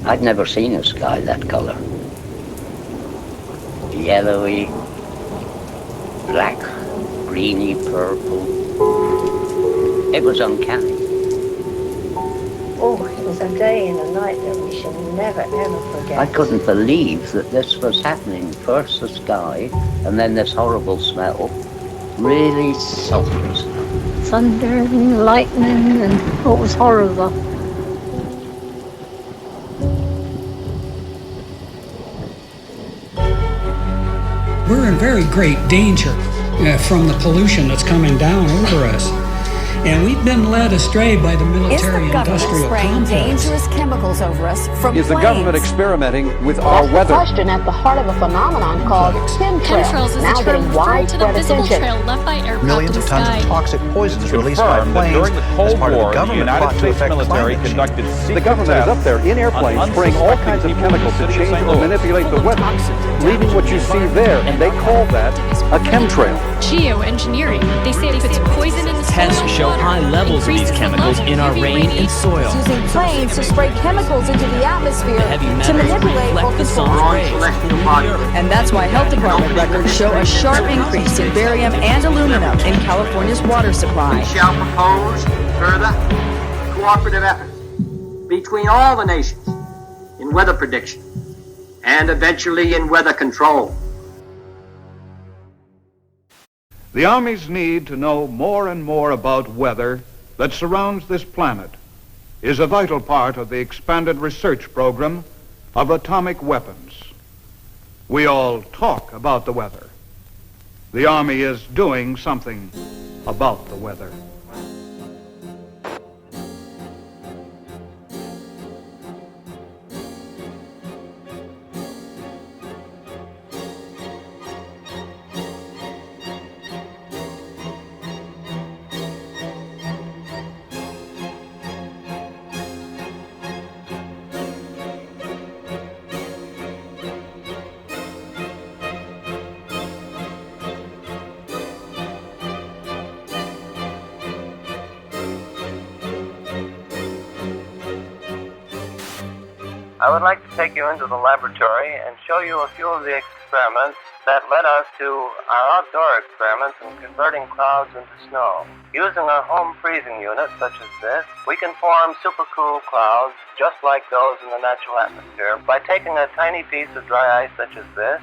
I'd never seen a sky that colour. Yellowy, black, greeny, purple. It was uncanny. Oh, it was a day and a night that we shall never, ever forget. I couldn't believe that this was happening. First the sky, and then this horrible smell. Really sultry smell. Thunder and lightning, and it was horrible. We're in very great danger from the pollution that's coming down over us. And we've been led astray by the military-industrial complex. Dangerous chemicals over us from Is the government experimenting with our weather? That's the question at the heart of a phenomenon called chemtrails, now getting widespread attention. Millions of tons of toxic poisons released by planes during the Cold War, the United States military conducted The government is up there in airplanes spraying all kinds of chemicals to change or manipulate the weather, leaving what you see there, and they call that a chemtrail. Geoengineering. They say it puts poison in the soil. Tests show high levels of these chemicals in our rain and soil. Using planes to spray chemicals into the atmosphere to manipulate or control rays. And that's why health department records show a sharp increase in barium and aluminum in California's water supply. We shall propose further cooperative efforts between all the nations in weather prediction and eventually in weather control. The Army's need to know more and more about weather that surrounds this planet is a vital part of the expanded research program of atomic weapons. We all talk about the weather. The Army is doing something about the weather. I would like to take you into the laboratory and show you a few of the experiments that led us to our outdoor experiments in converting clouds into snow. Using a home freezing unit such as this, we can form supercool clouds just like those in the natural atmosphere by taking a tiny piece of dry ice such as this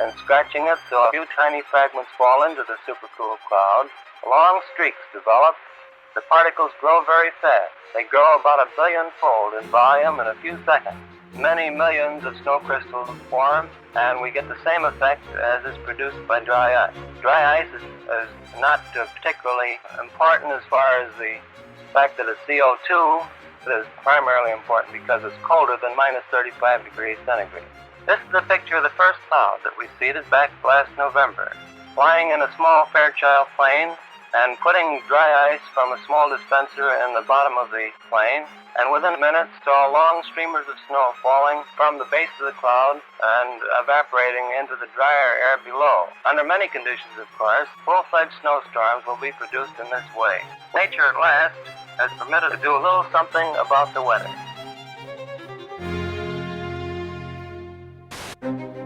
and scratching it so a few tiny fragments fall into the supercool cloud. Long streaks develop. The particles grow very fast. They grow about 1 billion-fold in volume in a few seconds. Many millions of snow crystals form, and we get the same effect as is produced by dry ice. Dry ice is not particularly important as far as the fact that it's CO2. It is primarily important because it's colder than minus 35 degrees centigrade. This is a picture of the first cloud that we seeded back last November. Flying in a small Fairchild plane and putting dry ice from a small dispenser in the bottom of the plane, and within minutes saw long streamers of snow falling from the base of the cloud and evaporating into the drier air below. Under many conditions, of course, full-fledged snowstorms will be produced in this way. Nature at last has permitted to do a little something about the weather.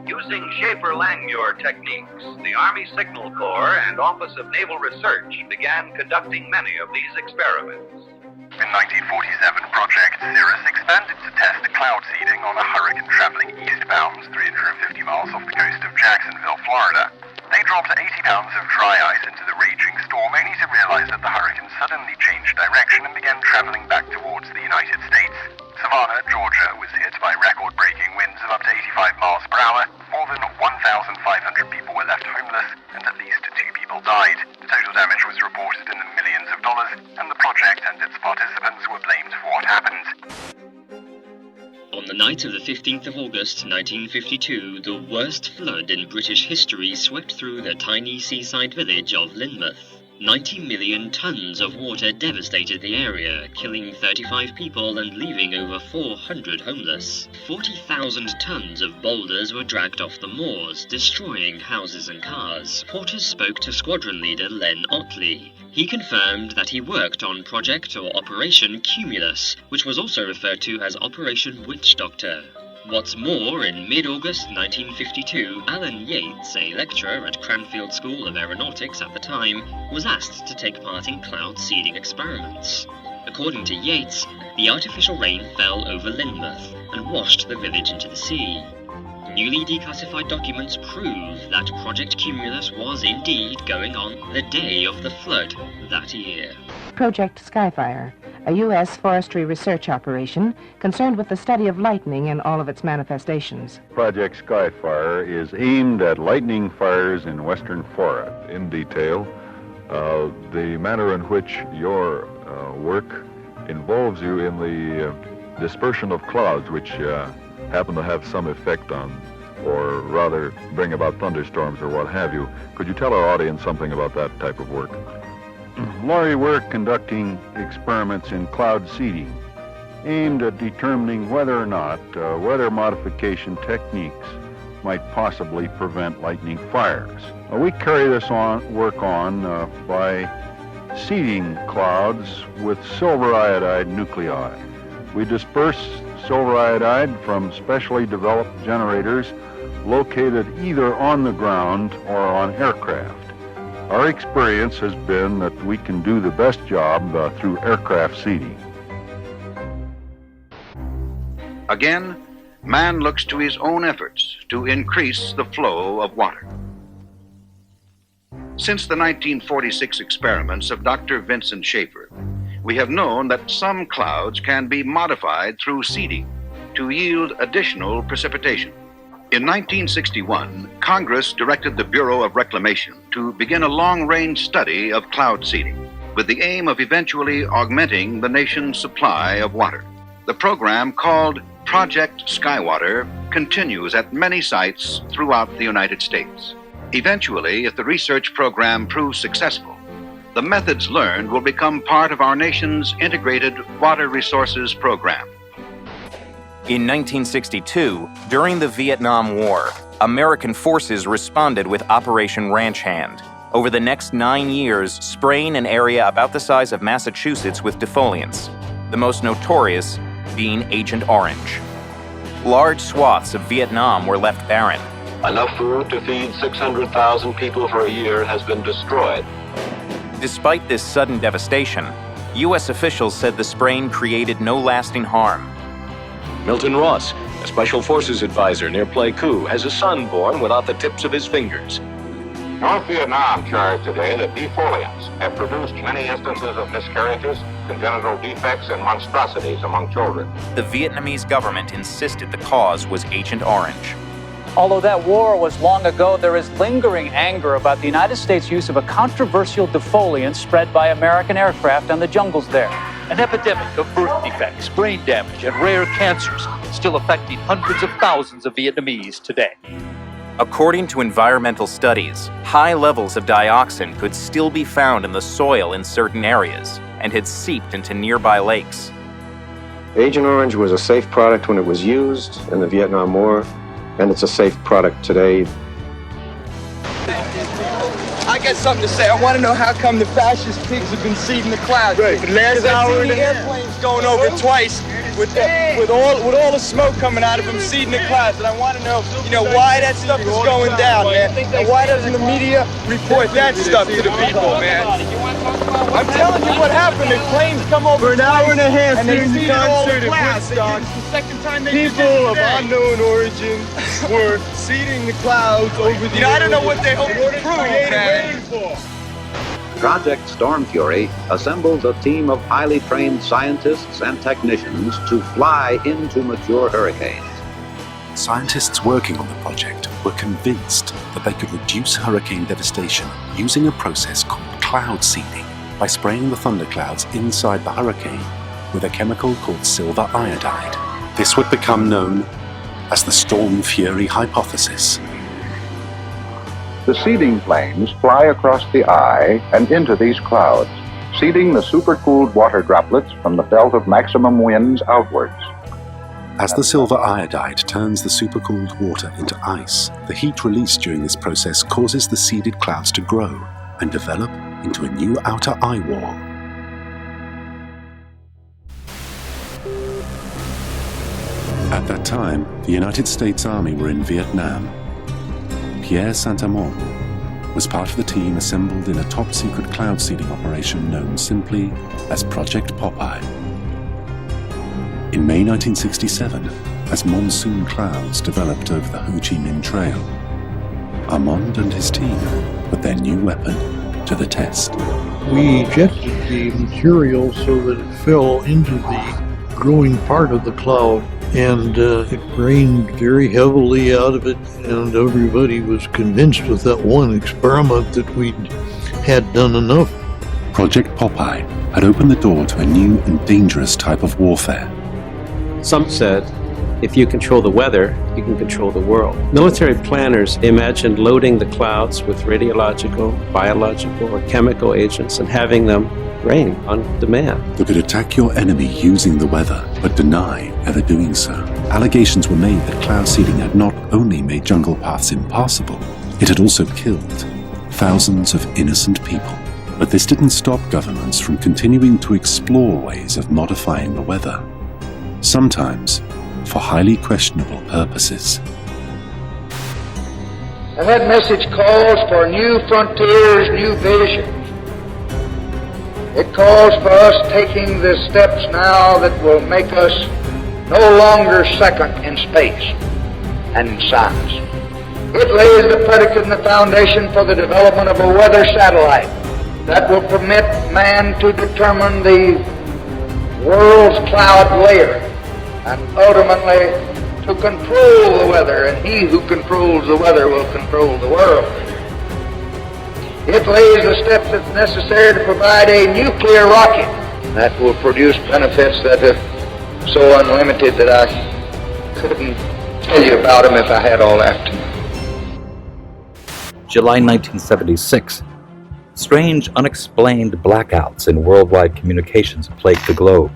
Using Schaefer-Langmuir techniques, the Army Signal Corps and Office of Naval Research began conducting many of these experiments. In 1947, Project Cirrus expanded to test cloud seeding on a hurricane traveling eastbound 350 miles off the coast of Jacksonville, Florida. They dropped 80 pounds of dry ice into the raging storm, only to realize that the hurricane suddenly changed direction and began traveling back towards the United States. Savannah, Georgia was hit by record-breaking winds of up to 85 miles per hour. More than 1,500 people were left homeless, and at least 2 people died. The total damage was reported in the millions of dollars, and the project and its participants were blamed for what happened. On the night of the 15th of August 1952, the worst flood in British history swept through the tiny seaside village of Lynmouth. 90 million tons of water devastated the area, killing 35 people and leaving over 400 homeless. 40,000 tons of boulders were dragged off the moors, destroying houses and cars. Porters spoke to squadron leader Len Otley. he confirmed that he worked on Project or Operation Cumulus, which was also referred to as Operation Witch Doctor. What's more, in mid-August 1952, Alan Yates, a lecturer at Cranfield School of Aeronautics at the time, was asked to take part in cloud seeding experiments. According to Yates, the artificial rain fell over Lynmouth and washed the village into the sea. Newly declassified documents prove that Project Cumulus was indeed going on the day of the flood that year. Project Skyfire, a U.S. forestry research operation concerned with the study of lightning and all of its manifestations. Project Skyfire is aimed at lightning fires in western Florida. In detail, the manner in which your work involves you in the dispersion of clouds, which happen to have some effect on, or rather bring about thunderstorms or what have you. Could you tell our audience something about that type of work? Laurie, we're conducting experiments in cloud seeding aimed at determining whether or not weather modification techniques might possibly prevent lightning fires. We carry this work on by seeding clouds with silver iodide nuclei. We disperse silver iodide from specially developed generators located either on the ground or on aircraft. Our experience has been that we can do the best job through aircraft seeding. Again, man looks to his own efforts to increase the flow of water. Since the 1946 experiments of Dr. Vincent Schaefer, we have known that some clouds can be modified through seeding to yield additional precipitation. In 1961, Congress directed the Bureau of Reclamation to begin a long-range study of cloud seeding with the aim of eventually augmenting the nation's supply of water. The program, called Project Skywater, continues at many sites throughout the United States. Eventually, if the research program proves successful, the methods learned will become part of our nation's integrated water resources program. In 1962, during the Vietnam War, American forces responded with Operation Ranch Hand. Over the next 9 years, spraying an area about the size of Massachusetts with defoliants, the most notorious being Agent Orange. Large swaths of Vietnam were left barren. Enough food to feed 600,000 people for a year has been destroyed. Despite this sudden devastation, U.S. officials said the spraying created no lasting harm. Milton Ross, a Special Forces advisor near Pleiku, has a son born without the tips of his fingers. North Vietnam charged today that defoliants have produced many instances of miscarriages, congenital defects, and monstrosities among children. The Vietnamese government insisted the cause was Agent Orange. Although that war was long ago, there is lingering anger about the United States' use of a controversial defoliant spread by American aircraft on the jungles there. An epidemic of birth defects, brain damage, and rare cancers still affecting hundreds of thousands of Vietnamese today. According to environmental studies, high levels of dioxin could still be found in the soil in certain areas and had seeped into nearby lakes. Agent Orange was a safe product when it was used in the Vietnam War, and it's a safe product today. I got something to say. I want to know how come the fascist pigs have been seeding the clouds. Right. For the last hour and a half, airplanes going over twice with all the smoke coming out of them seeding the clouds. And I want to know, why that stuff is going down, man. And why doesn't the media report that stuff to the people, man? I'm telling you what happened. The planes come over for an hour and a half and they seeded all the clouds. It's the second time they did that people of unknown origin were seeding the clouds over the I don't know what they hope to prove, man. Project Storm Fury assembles a team of highly trained scientists and technicians to fly into mature hurricanes. Scientists working on the project were convinced that they could reduce hurricane devastation using a process called cloud seeding by spraying the thunderclouds inside the hurricane with a chemical called silver iodide. This would become known as the Storm Fury hypothesis. The seeding planes fly across the eye and into these clouds, seeding the supercooled water droplets from the belt of maximum winds outwards. As the silver iodide turns the supercooled water into ice, the heat released during this process causes the seeded clouds to grow and develop into a new outer eye wall. At that time, the United States Army were in Vietnam. Pierre Saint-Amand was part of the team assembled in a top-secret cloud seeding operation known simply as Project Popeye. In May 1967, as monsoon clouds developed over the Ho Chi Minh Trail, Armand and his team put their new weapon to the test. We ejected the material so that it fell into the growing part of the cloud, and it rained very heavily out of it, and everybody was convinced with that one experiment that we'd had done enough. Project Popeye had opened the door to a new and dangerous type of warfare. Some said, if you control the weather, you can control the world. Military planners imagined loading the clouds with radiological, biological, or chemical agents and having them rain on demand. They could attack your enemy using the weather, but deny ever doing so. Allegations were made that cloud seeding had not only made jungle paths impassable, it had also killed thousands of innocent people. But this didn't stop governments from continuing to explore ways of modifying the weather, sometimes for highly questionable purposes. And that message calls for new frontiers, new visions. It calls for us taking the steps now that will make us no longer second in space and in science. It lays the predicate and the foundation for the development of a weather satellite that will permit man to determine the world's cloud layer and ultimately to control the weather, and he who controls the weather will control the world. It lays the steps that's necessary to provide a nuclear rocket that will produce benefits that are so unlimited that I couldn't tell you about them if I had all afternoon. July 1976. Strange, unexplained blackouts in worldwide communications plague the globe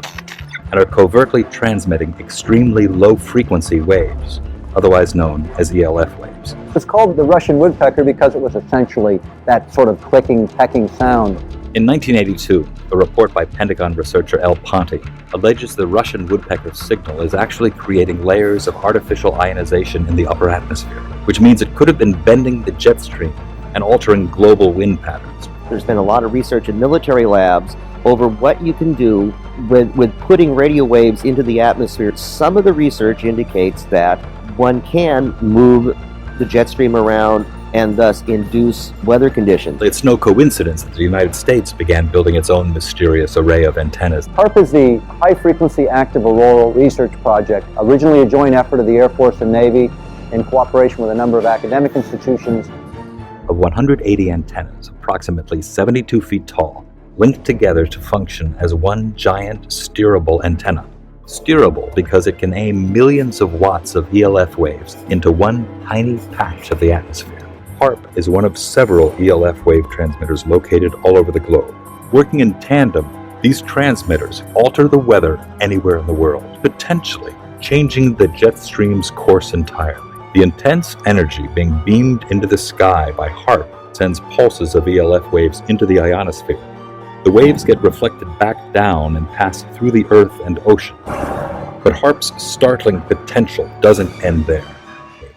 and are covertly transmitting extremely low-frequency waves, otherwise known as ELF waves. It's called the Russian woodpecker because it was essentially that sort of clicking, pecking sound. In 1982, a report by Pentagon researcher L. Ponte alleges the Russian woodpecker signal is actually creating layers of artificial ionization in the upper atmosphere, which means it could have been bending the jet stream and altering global wind patterns. There's been a lot of research in military labs over what you can do with putting radio waves into the atmosphere. Some of the research indicates that one can move the jet stream around and thus induce weather conditions. It's no coincidence that the United States began building its own mysterious array of antennas. HAARP is the High Frequency Active Auroral Research Project, originally a joint effort of the Air Force and Navy in cooperation with a number of academic institutions. Of 180 antennas, approximately 72 feet tall, linked together to function as one giant steerable antenna. Steerable because it can aim millions of watts of ELF waves into one tiny patch of the atmosphere. HAARP is one of several ELF wave transmitters located all over the globe. Working in tandem, these transmitters alter the weather anywhere in the world, potentially changing the jet stream's course entirely. The intense energy being beamed into the sky by HAARP sends pulses of ELF waves into the ionosphere. The waves get reflected back down and pass through the earth and ocean. But HAARP's startling potential doesn't end there.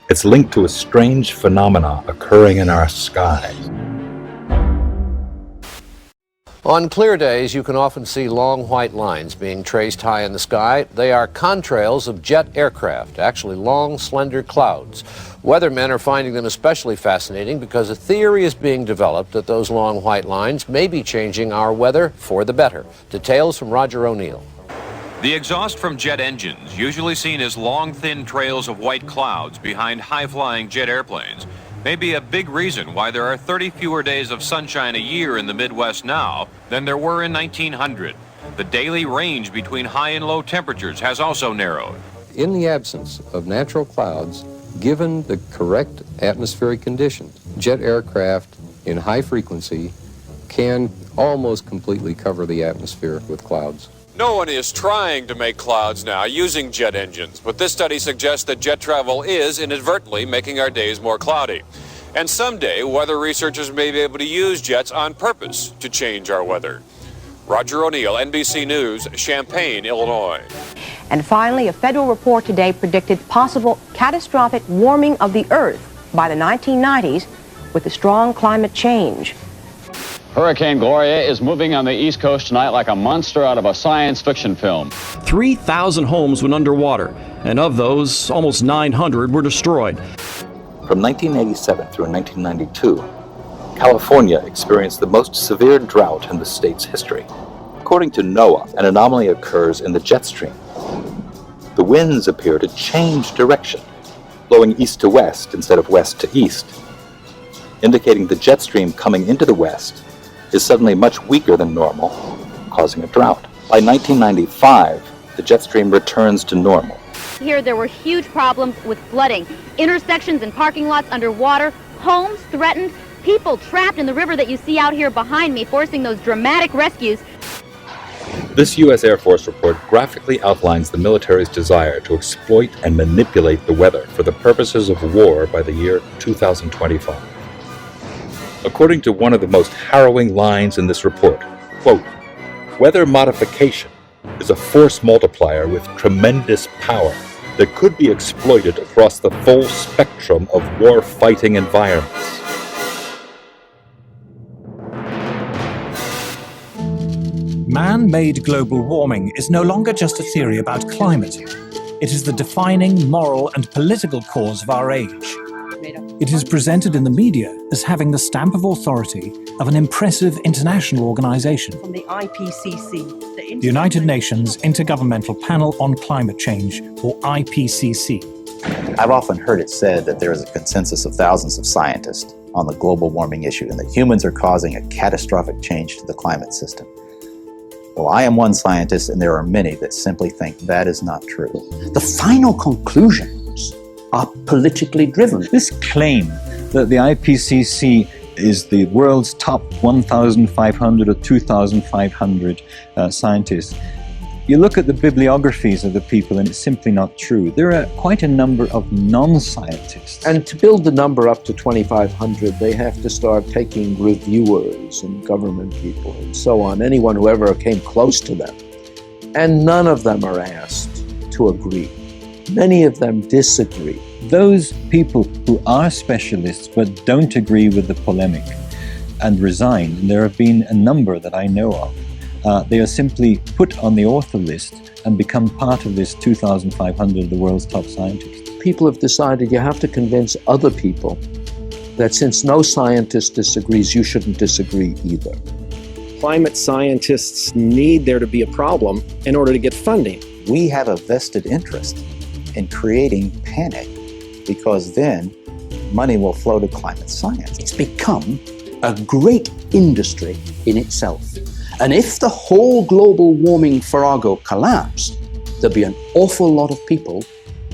It's linked to a strange phenomena occurring in our skies. On clear days, you can often see long white lines being traced high in the sky. They are contrails of jet aircraft, actually long, slender clouds. Weathermen are finding them especially fascinating because a theory is being developed that those long white lines may be changing our weather for the better. Details from Roger O'Neill. The exhaust from jet engines, usually seen as long, thin trails of white clouds behind high-flying jet airplanes, may be a big reason why there are 30 fewer days of sunshine a year in the Midwest now than there were in 1900. The daily range between high and low temperatures has also narrowed. In the absence of natural clouds, given the correct atmospheric conditions, jet aircraft in high frequency can almost completely cover the atmosphere with clouds. No one is trying to make clouds now using jet engines, but this study suggests that jet travel is inadvertently making our days more cloudy. And someday, weather researchers may be able to use jets on purpose to change our weather. Roger O'Neill, NBC News, Champaign, Illinois. And finally, a federal report today predicted possible catastrophic warming of the Earth by the 1990s with a strong climate change. Hurricane Gloria is moving on the East Coast tonight like a monster out of a science fiction film. 3,000 homes went underwater, and of those, almost 900 were destroyed. From 1987 through 1992, California experienced the most severe drought in the state's history. According to NOAA, an anomaly occurs in the jet stream. The winds appear to change direction, blowing east to west instead of west to east, indicating the jet stream coming into the west is suddenly much weaker than normal, causing a drought. By 1995, the jet stream returns to normal. Here there were huge problems with flooding, intersections and parking lots underwater, homes threatened, people trapped in the river that you see out here behind me, forcing those dramatic rescues. This U.S. Air Force report graphically outlines the military's desire to exploit and manipulate the weather for the purposes of war by the year 2025. According to one of the most harrowing lines in this report, quote, "Weather modification is a force multiplier with tremendous power that could be exploited across the full spectrum of war-fighting environments." Man-made global warming is no longer just a theory about climate. It is the defining moral and political cause of our age. It is presented in the media as having the stamp of authority of an impressive international organization, From the IPCC, the United Nations Intergovernmental Panel on Climate Change, or IPCC. I've often heard it said that there is a consensus of thousands of scientists on the global warming issue and that humans are causing a catastrophic change to the climate system. Well, I am one scientist, and there are many that simply think that is not true. The final conclusions are politically driven. This claim that the IPCC is the world's top 1,500 or 2,500 scientists, you look at the bibliographies of the people and it's simply not true. There are quite a number of non-scientists. And to build the number up to 2,500, they have to start taking reviewers and government people and so on, anyone who ever came close to them. And none of them are asked to agree. Many of them disagree. Those people who are specialists but don't agree with the polemic and resign, and there have been a number that I know of, they are simply put on the author list and become part of this 2,500 of the world's top scientists. People have decided you have to convince other people that since no scientist disagrees, you shouldn't disagree either. Climate scientists need there to be a problem in order to get funding. We have a vested interest in creating panic because then money will flow to climate science. It's become a great industry in itself. And if the whole global warming farrago collapsed, there'd be an awful lot of people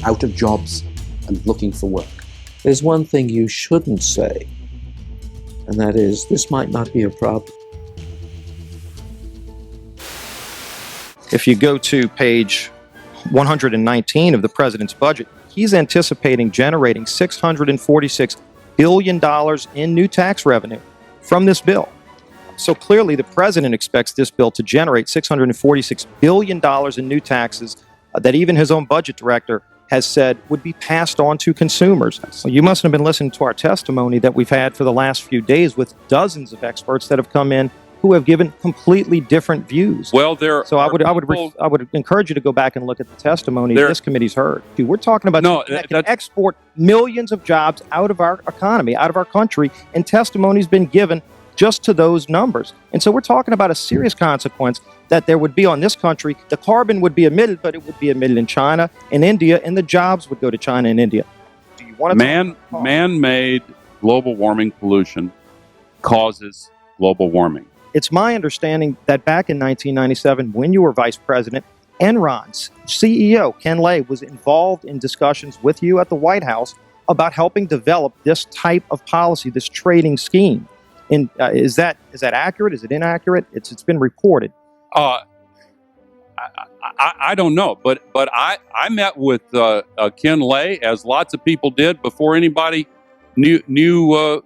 out of jobs and looking for work. There's one thing you shouldn't say, and that is, this might not be a problem. If you go to page 119 of the president's budget, he's anticipating generating $646 billion in new tax revenue from this bill. So clearly the president expects this bill to generate $646 billion in new taxes that even his own budget director has said would be passed on to consumers. So you must have been listening to our testimony that we've had for the last few days with dozens of experts that have come in who have given completely different views. Well, I would encourage you to go back and look at the testimony this committee's heard. Dude, we're talking about that can export millions of jobs out of our economy, out of our country, and testimony's been given just to those numbers. And so we're talking about a serious consequence that there would be on this country. The carbon would be emitted, but it would be emitted in China and India, and the jobs would go to China and India. Do you want to man-made global warming pollution causes global warming. It's my understanding that back in 1997, when you were vice president, Enron's CEO, Ken Lay, was involved in discussions with you at the White House about helping develop this type of policy, this trading scheme. And is that accurate? Is it inaccurate? It's been reported. I don't know, but I met with Ken Lay, as lots of people did, before anybody knew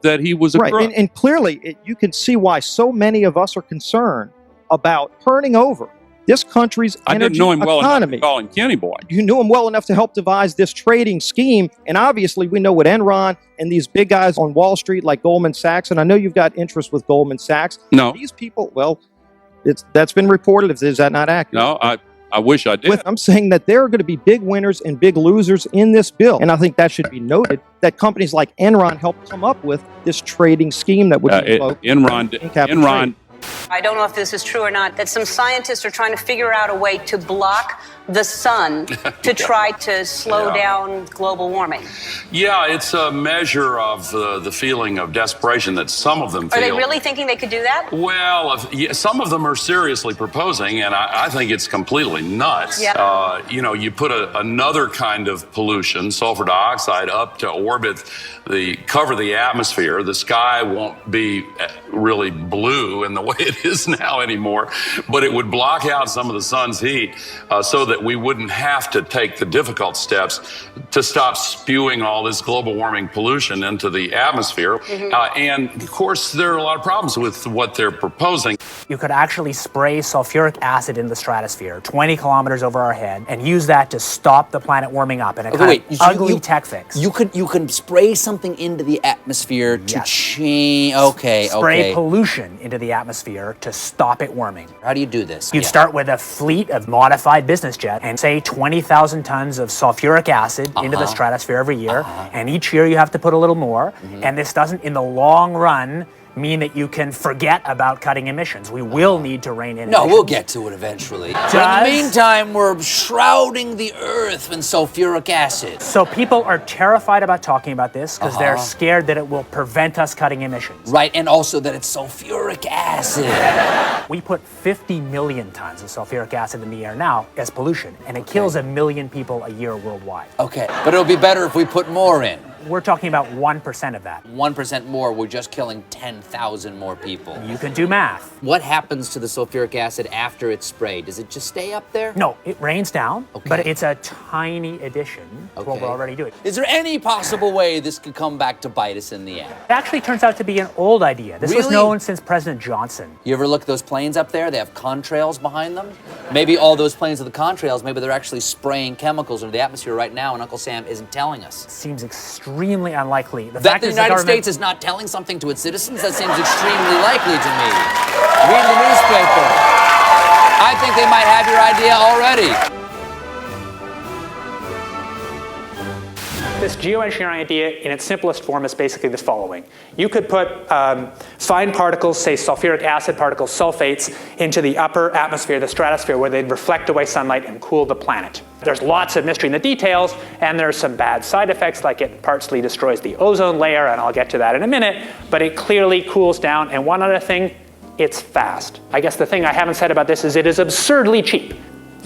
that he was a right. crook. And clearly, you can see why so many of us are concerned about turning over this country's I energy didn't know him well enough economy. to call him Kenny Boy. You knew him well enough to help devise this trading scheme, and obviously we know what Enron and these big guys on Wall Street like Goldman Sachs, and I know you've got interest with Goldman Sachs. No. These people, well, that's been reported. Is that not accurate? No, I wish I did. I'm saying that there are going to be big winners and big losers in this bill. And I think that should be noted that companies like Enron helped come up with this trading scheme that would Enron. I don't know if this is true or not, that some scientists are trying to figure out a way to block the sun to try to slow down global warming. Yeah, it's a measure of the feeling of desperation that some of them feel. Are they really thinking they could do that? Well, some of them are seriously proposing, and I think it's completely nuts. Yeah. You put another kind of pollution, sulfur dioxide, up to orbit, cover the atmosphere. The sky won't be really blue in the way it is now anymore, but it would block out some of the sun's heat so that we wouldn't have to take the difficult steps to stop spewing all this global warming pollution into the atmosphere. And of course, there are a lot of problems with what they're proposing. You could actually spray sulfuric acid in the stratosphere 20 kilometers over our head and use that to stop the planet warming up in a kind of ugly tech fix. You can spray something into the atmosphere to change. Spray pollution into the atmosphere to stop it warming. How do you do this? You'd start with a fleet of modified business jets and say 20,000 tons of sulfuric acid into the stratosphere every year. And each year you have to put a little more. And this doesn't, in the long run, mean that you can forget about cutting emissions. We will need to rein in emissions. No, we'll get to it eventually. But in the meantime, we're shrouding the earth in sulfuric acid. So people are terrified about talking about this because they're scared that it will prevent us cutting emissions. Right, and also that it's sulfuric acid. We put 50 million tons of sulfuric acid in the air now as pollution, and it kills 1 million people a year worldwide. Okay, but it'll be better if we put more in. We're talking about 1% of that. 1% more, we're just killing 10,000 more people. You can do math. What happens to the sulfuric acid after it's sprayed? Does it just stay up there? No, it rains down, but it's a tiny addition to what we're already doing. Is there any possible way this could come back to bite us in the end? It actually turns out to be an old idea. This was known since President Johnson. You ever look at those planes up there? They have contrails behind them. Maybe all those planes are the contrails. Maybe they're actually spraying chemicals into the atmosphere right now, and Uncle Sam isn't telling us. Seems extremely unlikely. That the United States is not telling something to its citizens? That seems extremely likely to me. Read the newspaper. I think they might have your idea already. This geoengineering idea in its simplest form is basically the following. You could put fine particles, say sulfuric acid particles, sulfates, into the upper atmosphere, the stratosphere, where they'd reflect away sunlight and cool the planet. There's lots of mystery in the details, and there's some bad side effects, like it partially destroys the ozone layer, and I'll get to that in a minute, but it clearly cools down. And one other thing, it's fast. I guess the thing I haven't said about this is it is absurdly cheap.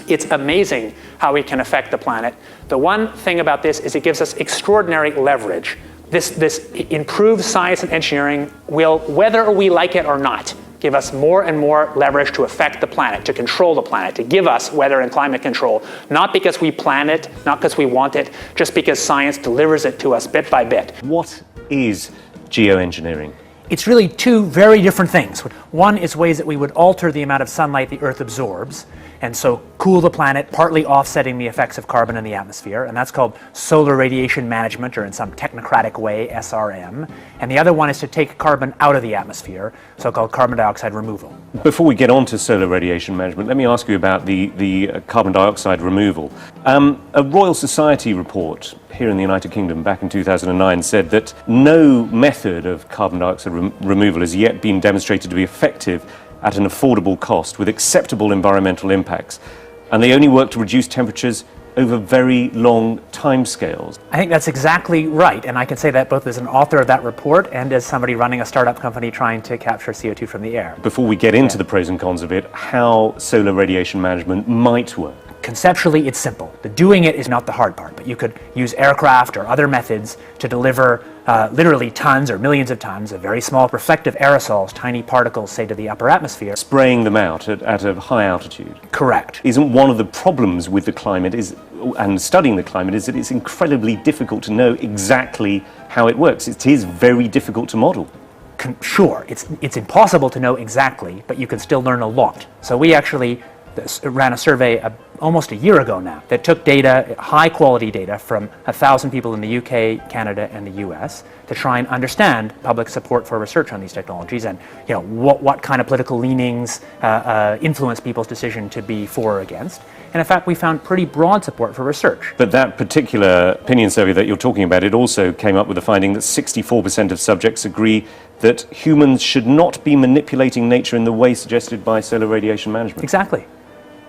It's amazing how we can affect the planet. The one thing about this is it gives us extraordinary leverage. This improved science and engineering will, whether we like it or not, give us more and more leverage to affect the planet, to control the planet, to give us weather and climate control, not because we plan it, not because we want it, just because science delivers it to us bit by bit. What is geoengineering? It's really two very different things. One is ways that we would alter the amount of sunlight the Earth absorbs, and so cool the planet, partly offsetting the effects of carbon in the atmosphere, and that's called solar radiation management, or in some technocratic way, SRM. And the other one is to take carbon out of the atmosphere, so-called carbon dioxide removal. Before we get on to solar radiation management, let me ask you about the carbon dioxide removal. A Royal Society report here in the United Kingdom back in 2009 said that no method of carbon dioxide removal has yet been demonstrated to be effective at an affordable cost with acceptable environmental impacts, and they only work to reduce temperatures over very long timescales. I think that's exactly right, and I can say that both as an author of that report and as somebody running a startup company trying to capture CO2 from the air. Before we get into the pros and cons of it, how solar radiation management might work. Conceptually, it's simple. The doing it is not the hard part, but you could use aircraft or other methods to deliver literally tons or millions of tons of very small reflective aerosols, tiny particles, say, to the upper atmosphere. Spraying them out at a high altitude. Correct. Isn't one of the problems with the climate and studying the climate is that it's incredibly difficult to know exactly how it works. It is very difficult to model. Sure, it's impossible to know exactly, but you can still learn a lot. So we actually ran a survey almost a year ago now that took data, high quality data, from 1,000 people in the UK, Canada, and the US to try and understand public support for research on these technologies and what kind of political leanings influence people's decision to be for or against. And in fact, we found pretty broad support for research. But that particular opinion survey that you're talking about, it also came up with the finding that 64% of subjects agree that humans should not be manipulating nature in the way suggested by solar radiation management. Exactly.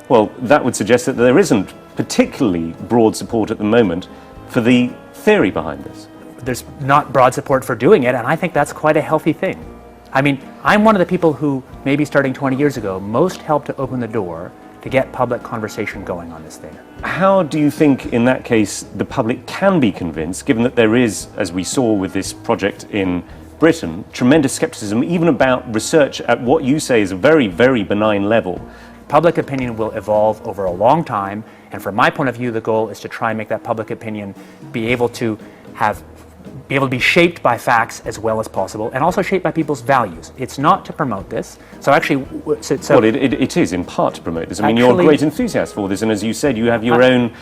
Well, that would suggest that there isn't particularly broad support at the moment for the theory behind this. There's not broad support for doing it, and I think that's quite a healthy thing. I mean, I'm one of the people who, maybe starting 20 years ago, most helped to open the door to get public conversation going on this thing. How do you think, in that case, the public can be convinced, given that there is, as we saw with this project in Britain, tremendous skepticism even about research at what you say is a very, very benign level? Public opinion will evolve over a long time, and from my point of view, the goal is to try and make that public opinion be able to be shaped by facts as well as possible, and also shaped by people's values. It's not to promote this. So actually, well, it is in part to promote this. I mean, you're a great enthusiast for this, and as you said, you have your own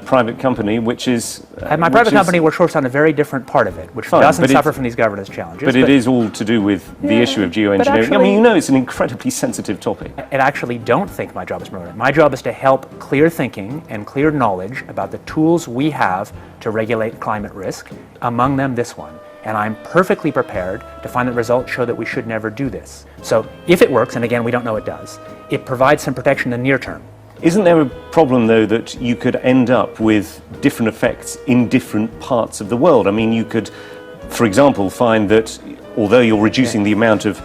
private company, which is... At my private company, we're focused on a very different part of it, which doesn't suffer from these governance challenges. But it is all to do with the issue of geoengineering. Actually, I mean, you know, it's an incredibly sensitive topic. I actually don't think my job is to promote it. My job is to help clear thinking and clear knowledge about the tools we have to regulate climate risk, among them this one. And I'm perfectly prepared to find that results show that we should never do this. So if it works, and again, we don't know it does, it provides some protection in the near term. Isn't there a problem, though, that you could end up with different effects in different parts of the world? I mean, you could, for example, find that although you're reducing the amount of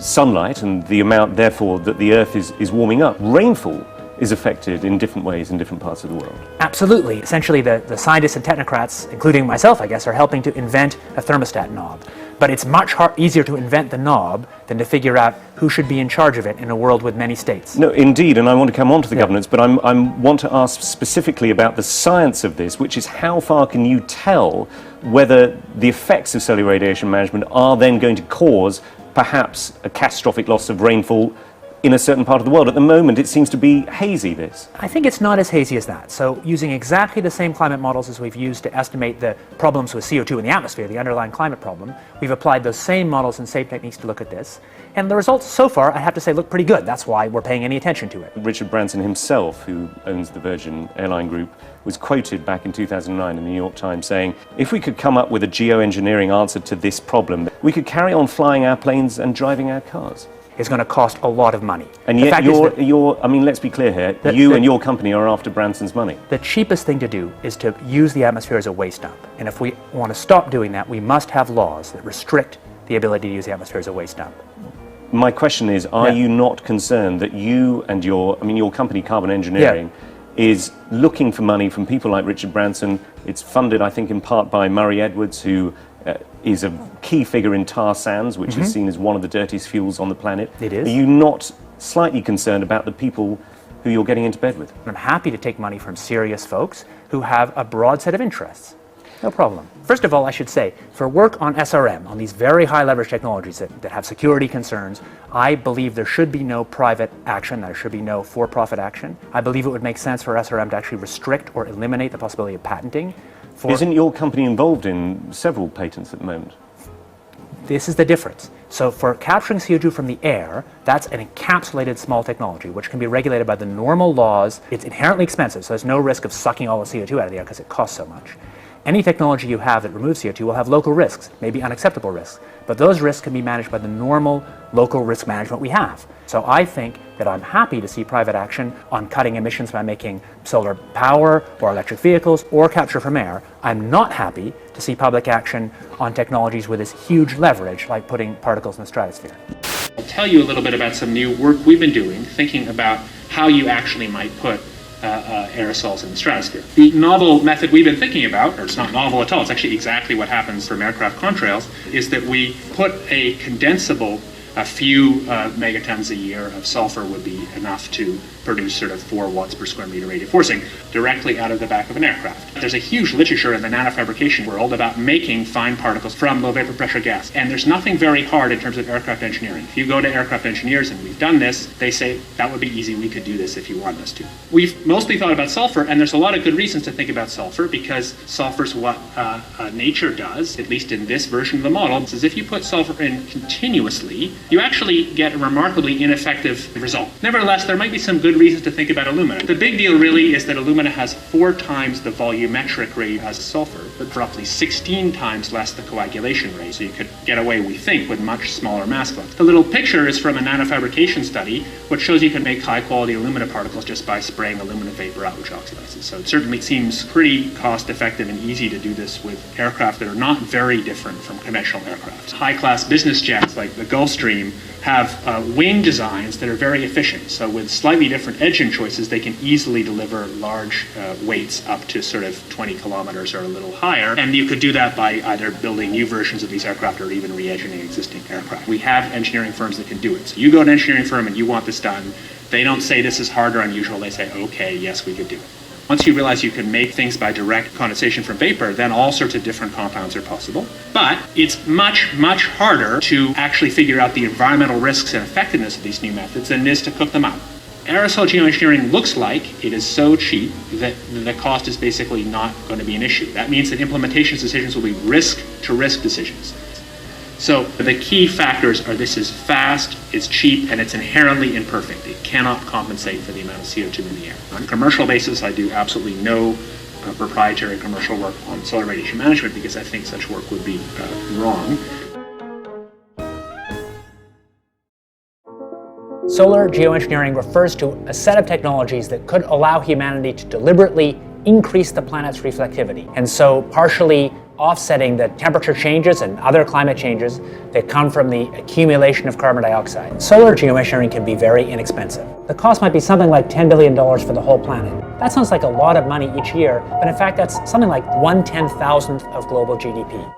sunlight and the amount, therefore, that the Earth is warming up, rainfall is affected in different ways in different parts of the world. Absolutely. Essentially, the scientists and technocrats, including myself, I guess, are helping to invent a thermostat knob. But it's much easier to invent the knob than to figure out who should be in charge of it in a world with many states. No, indeed, and I want to come on to the governance, but I want to ask specifically about the science of this, which is how far can you tell whether the effects of solar radiation management are then going to cause perhaps a catastrophic loss of rainfall in a certain part of the world? At the moment, it seems to be hazy, this. I think it's not as hazy as that. So using exactly the same climate models as we've used to estimate the problems with CO2 in the atmosphere, the underlying climate problem, we've applied those same models and same techniques to look at this. And the results so far, I have to say, look pretty good. That's why we're paying any attention to it. Richard Branson himself, who owns the Virgin Airline Group, was quoted back in 2009 in the New York Times saying, if we could come up with a geoengineering answer to this problem, we could carry on flying our planes and driving our cars. Is going to cost a lot of money. And yet I mean, let's be clear here, you and your company are after Branson's money. The cheapest thing to do is to use the atmosphere as a waste dump. And if we want to stop doing that, we must have laws that restrict the ability to use the atmosphere as a waste dump. My question is, are you not concerned that you and your company, Carbon Engineering, is looking for money from people like Richard Branson? It's funded, I think, in part by Murray Edwards, who is a key figure in tar sands, which is seen as one of the dirtiest fuels on the planet. It is. Are you not slightly concerned about the people who you're getting into bed with? I'm happy to take money from serious folks who have a broad set of interests. No problem. First of all, I should say, for work on SRM, on these very high leverage technologies that have security concerns, I believe there should be no private action, there should be no for-profit action. I believe it would make sense for SRM to actually restrict or eliminate the possibility of patenting. Isn't your company involved in several patents at the moment? This is the difference. So for capturing CO2 from the air, that's an encapsulated small technology, which can be regulated by the normal laws. It's inherently expensive, so there's no risk of sucking all the CO2 out of the air because it costs so much. Any technology you have that removes CO2 will have local risks, maybe unacceptable risks, but those risks can be managed by the normal local risk management we have. So I think that I'm happy to see private action on cutting emissions by making solar power or electric vehicles or capture from air. I'm not happy to see public action on technologies with this huge leverage, like putting particles in the stratosphere. I'll tell you a little bit about some new work we've been doing, thinking about how you actually might put aerosols in the stratosphere. The novel method we've been thinking about, or it's not novel at all, it's actually exactly what happens from aircraft contrails, is that we put a condensable, a few megatons a year of sulfur would be enough to produce sort of 4 watts per square meter radiative forcing directly out of the back of an aircraft. There's a huge literature in the nanofabrication world about making fine particles from low vapor pressure gas, and there's nothing very hard in terms of aircraft engineering. If you go to aircraft engineers, and we've done this, they say that would be easy, we could do this if you want us to. We've mostly thought about sulfur, and there's a lot of good reasons to think about sulfur, because sulfur's what nature does, at least in this version of the model, is if you put sulfur in continuously, you actually get a remarkably ineffective result. Nevertheless, there might be some good reasons to think about alumina. The big deal really is that alumina has 4 times the volumetric rate as sulfur, but roughly 16 times less the coagulation rate. So you could get away, we think, with much smaller mass flow. The little picture is from a nanofabrication study, which shows you can make high-quality alumina particles just by spraying alumina vapor out, which oxidizes. So it certainly seems pretty cost-effective and easy to do this with aircraft that are not very different from conventional aircraft. High-class business jets like the Gulfstream have wing designs that are very efficient. So with slightly different engine choices, they can easily deliver large weights up to sort of 20 kilometers or a little higher. And you could do that by either building new versions of these aircraft or even re-engineering existing aircraft. We have engineering firms that can do it. So you go to an engineering firm and you want this done. They don't say this is hard or unusual. They say, okay, yes, we could do it. Once you realize you can make things by direct condensation from vapor, then all sorts of different compounds are possible. But it's much, much harder to actually figure out the environmental risks and effectiveness of these new methods than it is to cook them up. Aerosol geoengineering looks like it is so cheap that the cost is basically not going to be an issue. That means that implementation decisions will be risk-to-risk decisions. So the key factors are this is fast, it's cheap, and it's inherently imperfect. It cannot compensate for the amount of CO2 in the air. On a commercial basis, I do absolutely no proprietary commercial work on solar radiation management because I think such work would be wrong. Solar geoengineering refers to a set of technologies that could allow humanity to deliberately increase the planet's reflectivity, and so partially offsetting the temperature changes and other climate changes that come from the accumulation of carbon dioxide. Solar geoengineering can be very inexpensive. The cost might be something like $10 billion for the whole planet. That sounds like a lot of money each year, but in fact that's something like 1/10,000th of global GDP.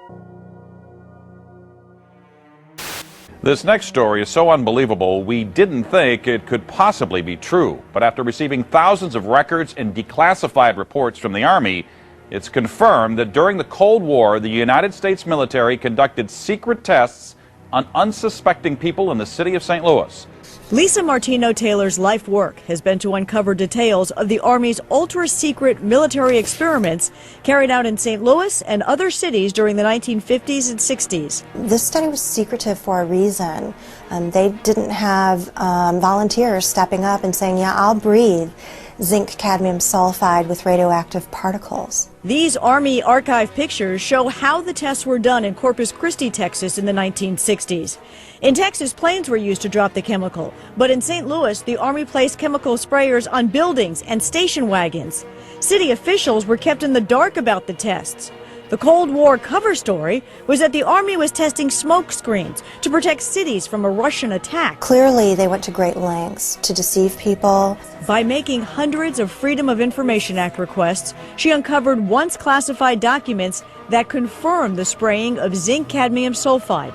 This next story is so unbelievable, we didn't think it could possibly be true. But after receiving thousands of records and declassified reports from the Army, it's confirmed that during the Cold War, the United States military conducted secret tests on unsuspecting people in the city of St. Louis. Lisa Martino Taylor's life work has been to uncover details of the Army's ultra-secret military experiments carried out in St. Louis and other cities during the 1950s and 60s. This study was secretive for a reason. They didn't have volunteers stepping up and saying, yeah, I'll breathe zinc cadmium sulfide with radioactive particles. These Army archive pictures show how the tests were done in Corpus Christi, Texas in the 1960s. In Texas, planes were used to drop the chemical, but in St. Louis, the Army placed chemical sprayers on buildings and station wagons. City officials were kept in the dark about the tests. The Cold War cover story was that the Army was testing smoke screens to protect cities from a Russian attack. Clearly, they went to great lengths to deceive people. By making hundreds of Freedom of Information Act requests, she uncovered once classified documents that confirmed the spraying of zinc cadmium sulfide.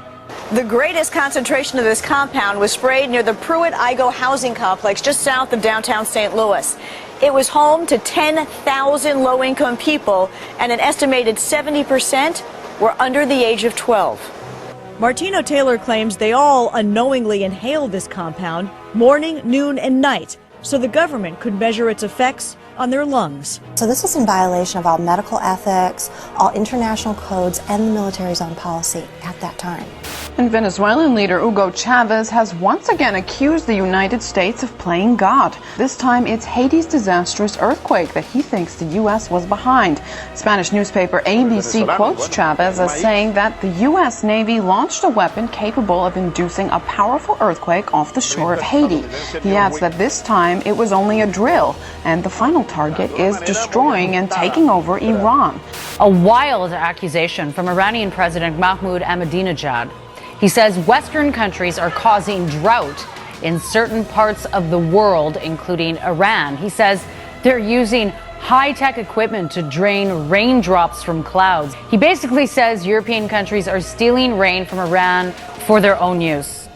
The greatest concentration of this compound was sprayed near the Pruitt-Igoe housing complex just south of downtown St. Louis. It was home to 10,000 low-income people, and an estimated 70% were under the age of 12. Martino Taylor claims they all unknowingly inhaled this compound morning, noon, and night, so the government could measure its effects on their lungs. So this was in violation of all medical ethics, all international codes, and the military's own policy at that time. And Venezuelan leader Hugo Chavez has once again accused the United States of playing God. This time it's Haiti's disastrous earthquake that he thinks the U.S. was behind. Spanish newspaper ABC quotes Chavez as saying that the U.S. Navy launched a weapon capable of inducing a powerful earthquake off the shore of Haiti. He adds that this time it was only a drill, and the final target is destroying and taking over Iran. A wild accusation from Iranian President Mahmoud Ahmadinejad. He says Western countries are causing drought in certain parts of the world, including Iran. He says They're using high-tech equipment to drain raindrops from clouds. He basically says European countries are stealing rain from Iran for their own use.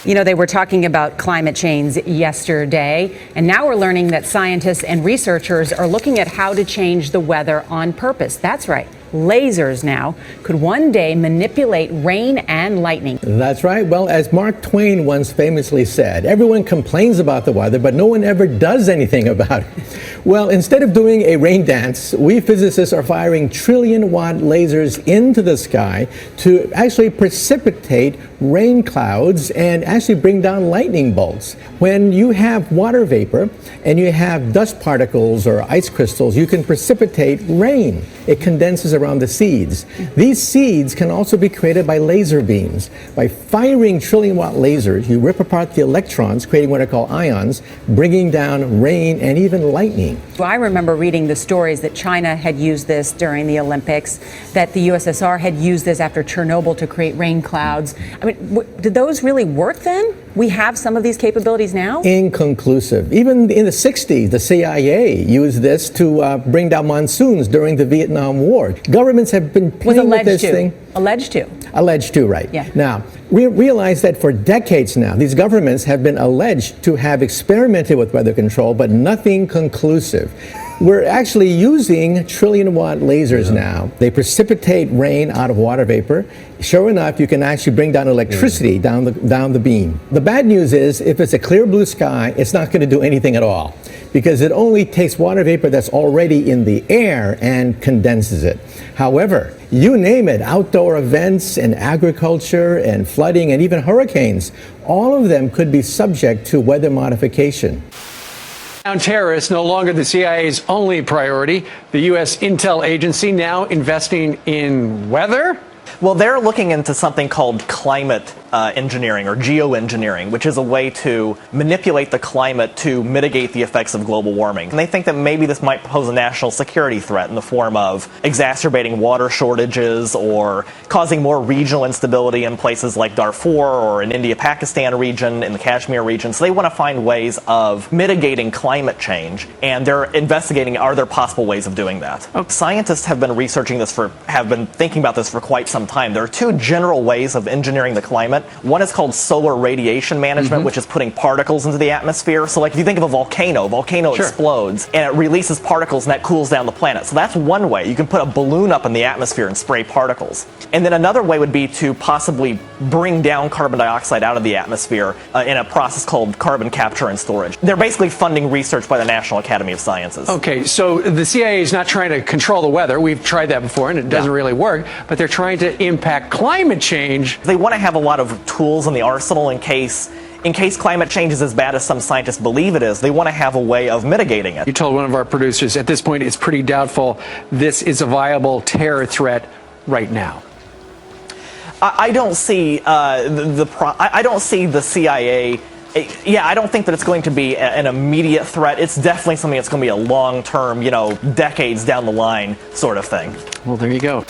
You know, they were talking about climate change yesterday, and now we're learning that scientists and researchers are looking at how to change the weather on purpose. That's right. Lasers now could one day manipulate rain and lightning. That's right. Well, as Mark Twain once famously said, everyone complains about the weather, but no one ever does anything about it. Well, instead of doing a rain dance, we physicists are firing trillion-watt lasers into the sky to actually precipitate rain clouds and actually bring down lightning bolts. When you have water vapor and you have dust particles or ice crystals, you can precipitate rain. It condenses around the seeds. These seeds can also be created by laser beams. By firing trillion-watt lasers, you rip apart the electrons, creating what are called ions, bringing down rain and even lightning. Well, I remember reading the stories that China had used this during the Olympics, that the USSR had used this after Chernobyl to create rain clouds. I mean, did those really work then? We have some of these capabilities now? Inconclusive. Even in the 60s, the CIA used this to bring down monsoons during the Vietnam War. Governments have been playing with this thing. Alleged to. Alleged to, right. Yeah. Now, we realize that for decades now, these governments have been alleged to have experimented with weather control, but nothing conclusive. We're actually using trillion-watt lasers now. They precipitate rain out of water vapor. Sure enough, you can actually bring down electricity down the beam. The bad news is, if it's a clear blue sky, it's not going to do anything at all, because it only takes water vapor that's already in the air and condenses it. However, you name it, outdoor events and agriculture and flooding and even hurricanes, all of them could be subject to weather modification. Terrorists no longer the CIA's only priority. The U.S. intel agency now investing in weather? Well, they're looking into something called climate engineering or geoengineering, which is a way to manipulate the climate to mitigate the effects of global warming. And they think that maybe this might pose a national security threat in the form of exacerbating water shortages or causing more regional instability in places like Darfur or in India-Pakistan region, in the Kashmir region. So they want to find ways of mitigating climate change, and they're investigating, are there possible ways of doing that? Scientists have been researching this have been thinking about this for quite some time. There are two general ways of engineering the climate. One is called solar radiation management, which is putting particles into the atmosphere. So like if you think of a volcano explodes and it releases particles and that cools down the planet. So that's one way. You can put a balloon up in the atmosphere and spray particles. And then another way would be to possibly bring down carbon dioxide out of the atmosphere in a process called carbon capture and storage. They're basically funding research by the National Academy of Sciences. Okay, so the CIA is not trying to control the weather. We've tried that before and it doesn't really work, but they're trying to impact climate change. They want to have a lot of tools in the arsenal in case climate change is as bad as some scientists believe it is. They want to have a way of mitigating it. You told one of our producers at this point it's pretty doubtful this is a viable terror threat right now. I don't see I don't see the CIA. Yeah, I don't think that it's going to be an immediate threat. It's definitely something that's going to be a long-term, decades down the line sort of thing. Well, there you go.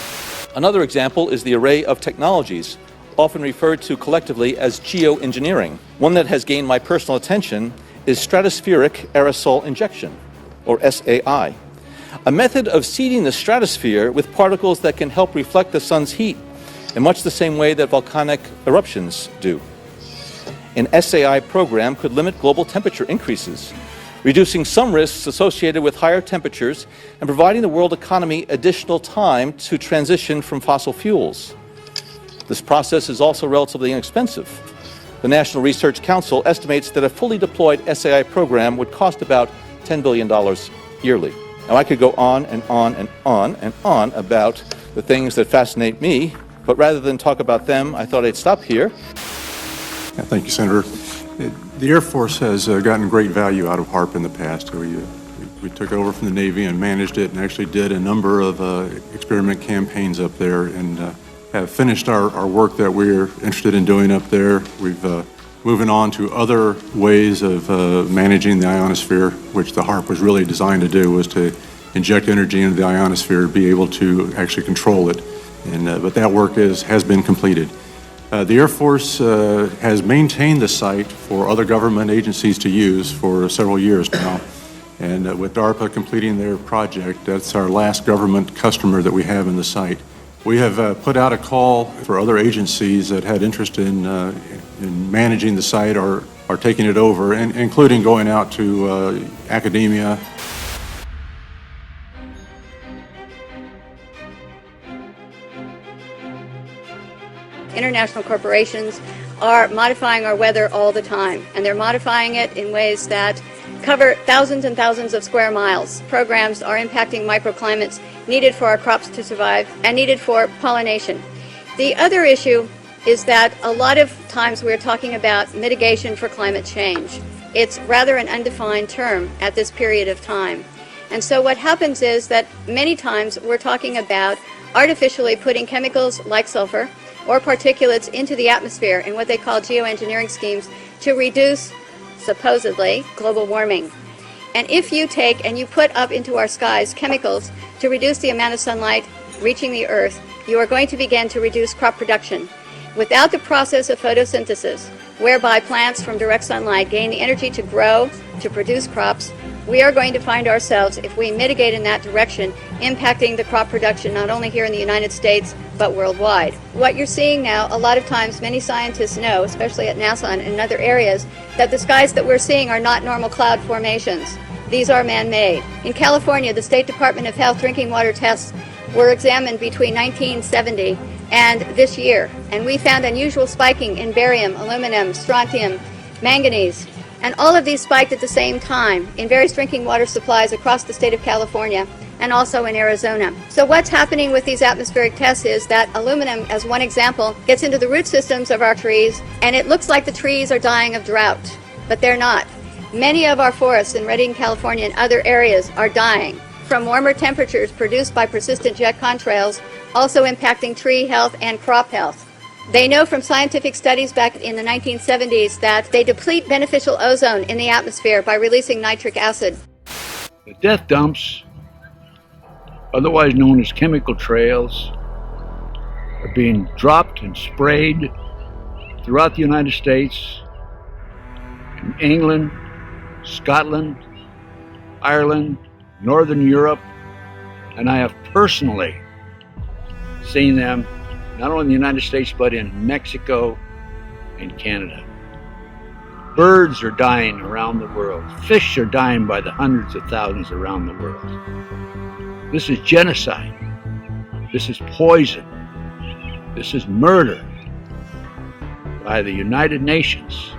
Another example is the array of technologies, often referred to collectively as geoengineering. One that has gained my personal attention is stratospheric aerosol injection, or SAI, a method of seeding the stratosphere with particles that can help reflect the sun's heat in much the same way that volcanic eruptions do. An SAI program could limit global temperature increases, reducing some risks associated with higher temperatures and providing the world economy additional time to transition from fossil fuels. This process is also relatively inexpensive. The National Research Council estimates that a fully deployed SAI program would cost about $10 billion yearly. Now, I could go on and on and on and on about the things that fascinate me, but rather than talk about them, I thought I'd stop here. Yeah, thank you, Senator. The Air Force has gotten great value out of HAARP in the past. We took over from the Navy and managed it and actually did a number of experiment campaigns up there and have finished our work that we're interested in doing up there. We've moving on to other ways of managing the ionosphere, which the HAARP was really designed to do, was to inject energy into the ionosphere, be able to actually control it. And but that work has been completed. The Air Force has maintained the site for other government agencies to use for several years now. And with DARPA completing their project, that's our last government customer that we have in the site. We have put out a call for other agencies that had interest in managing the site or taking it over, and including going out to academia. International corporations are modifying our weather all the time, and they're modifying it in ways that cover thousands and thousands of square miles. Programs are impacting microclimates needed for our crops to survive and needed for pollination. The other issue is that a lot of times we're talking about mitigation for climate change. It's rather an undefined term at this period of time. And so what happens is that many times we're talking about artificially putting chemicals like sulfur or particulates into the atmosphere in what they call geoengineering schemes to reduce, supposedly, global warming. And if you take and you put up into our skies chemicals to reduce the amount of sunlight reaching the earth, you are going to begin to reduce crop production. Without the process of photosynthesis, whereby plants from direct sunlight gain the energy to grow, to produce crops, we are going to find ourselves, if we mitigate in that direction, impacting the crop production not only here in the United States, but worldwide. What you're seeing now, a lot of times many scientists know, especially at NASA and in other areas, that the skies that we're seeing are not normal cloud formations. These are man-made. In California, the State Department of Health drinking water tests were examined between 1970 and this year, and we found unusual spiking in barium, aluminum, strontium, manganese, and all of these spiked at the same time in various drinking water supplies across the state of California and also in Arizona. So what's happening with these atmospheric tests is that aluminum, as one example, gets into the root systems of our trees, and it looks like the trees are dying of drought, but they're not. Many of our forests in Redding, California and other areas are dying from warmer temperatures produced by persistent jet contrails, also impacting tree health and crop health. They know from scientific studies back in the 1970s that they deplete beneficial ozone in the atmosphere by releasing nitric acid. The death dumps, otherwise known as chemical trails, are being dropped and sprayed throughout the United States, in England, Scotland, Ireland, Northern Europe, and I have personally seen them not only in the United States, but in Mexico and Canada. Birds are dying around the world. Fish are dying by the hundreds of thousands around the world. This is genocide. This is poison. This is murder by the United Nations.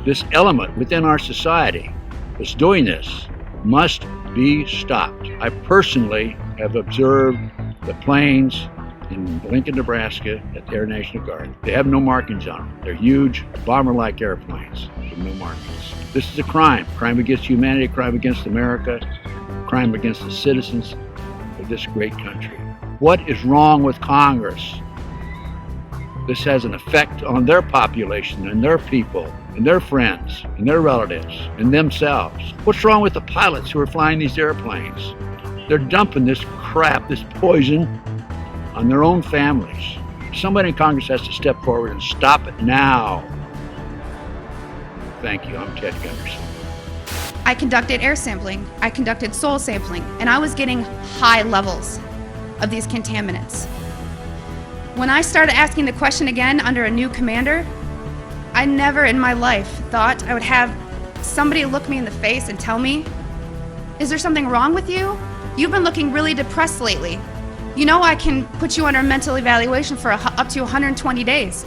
This element within our society that's doing this must be stopped. I personally have observed the planes in Lincoln, Nebraska at the Air National Guard. They have no markings on them. They're huge, bomber-like airplanes with no markings. This is a crime. Crime against humanity, crime against America, crime against the citizens of this great country. What is wrong with Congress? This has an effect on their population and their people and their friends and their relatives and themselves. What's wrong with the pilots who are flying these airplanes? They're dumping this crap, this poison, on their own families. Somebody in Congress has to step forward and stop it now. Thank you. I'm Ted Gunderson. I conducted air sampling, I conducted soil sampling, and I was getting high levels of these contaminants. When I started asking the question again under a new commander, I never in my life thought I would have somebody look me in the face and tell me, "Is there something wrong with you? You've been looking really depressed lately. You know I can put you under a mental evaluation for up to 120 days.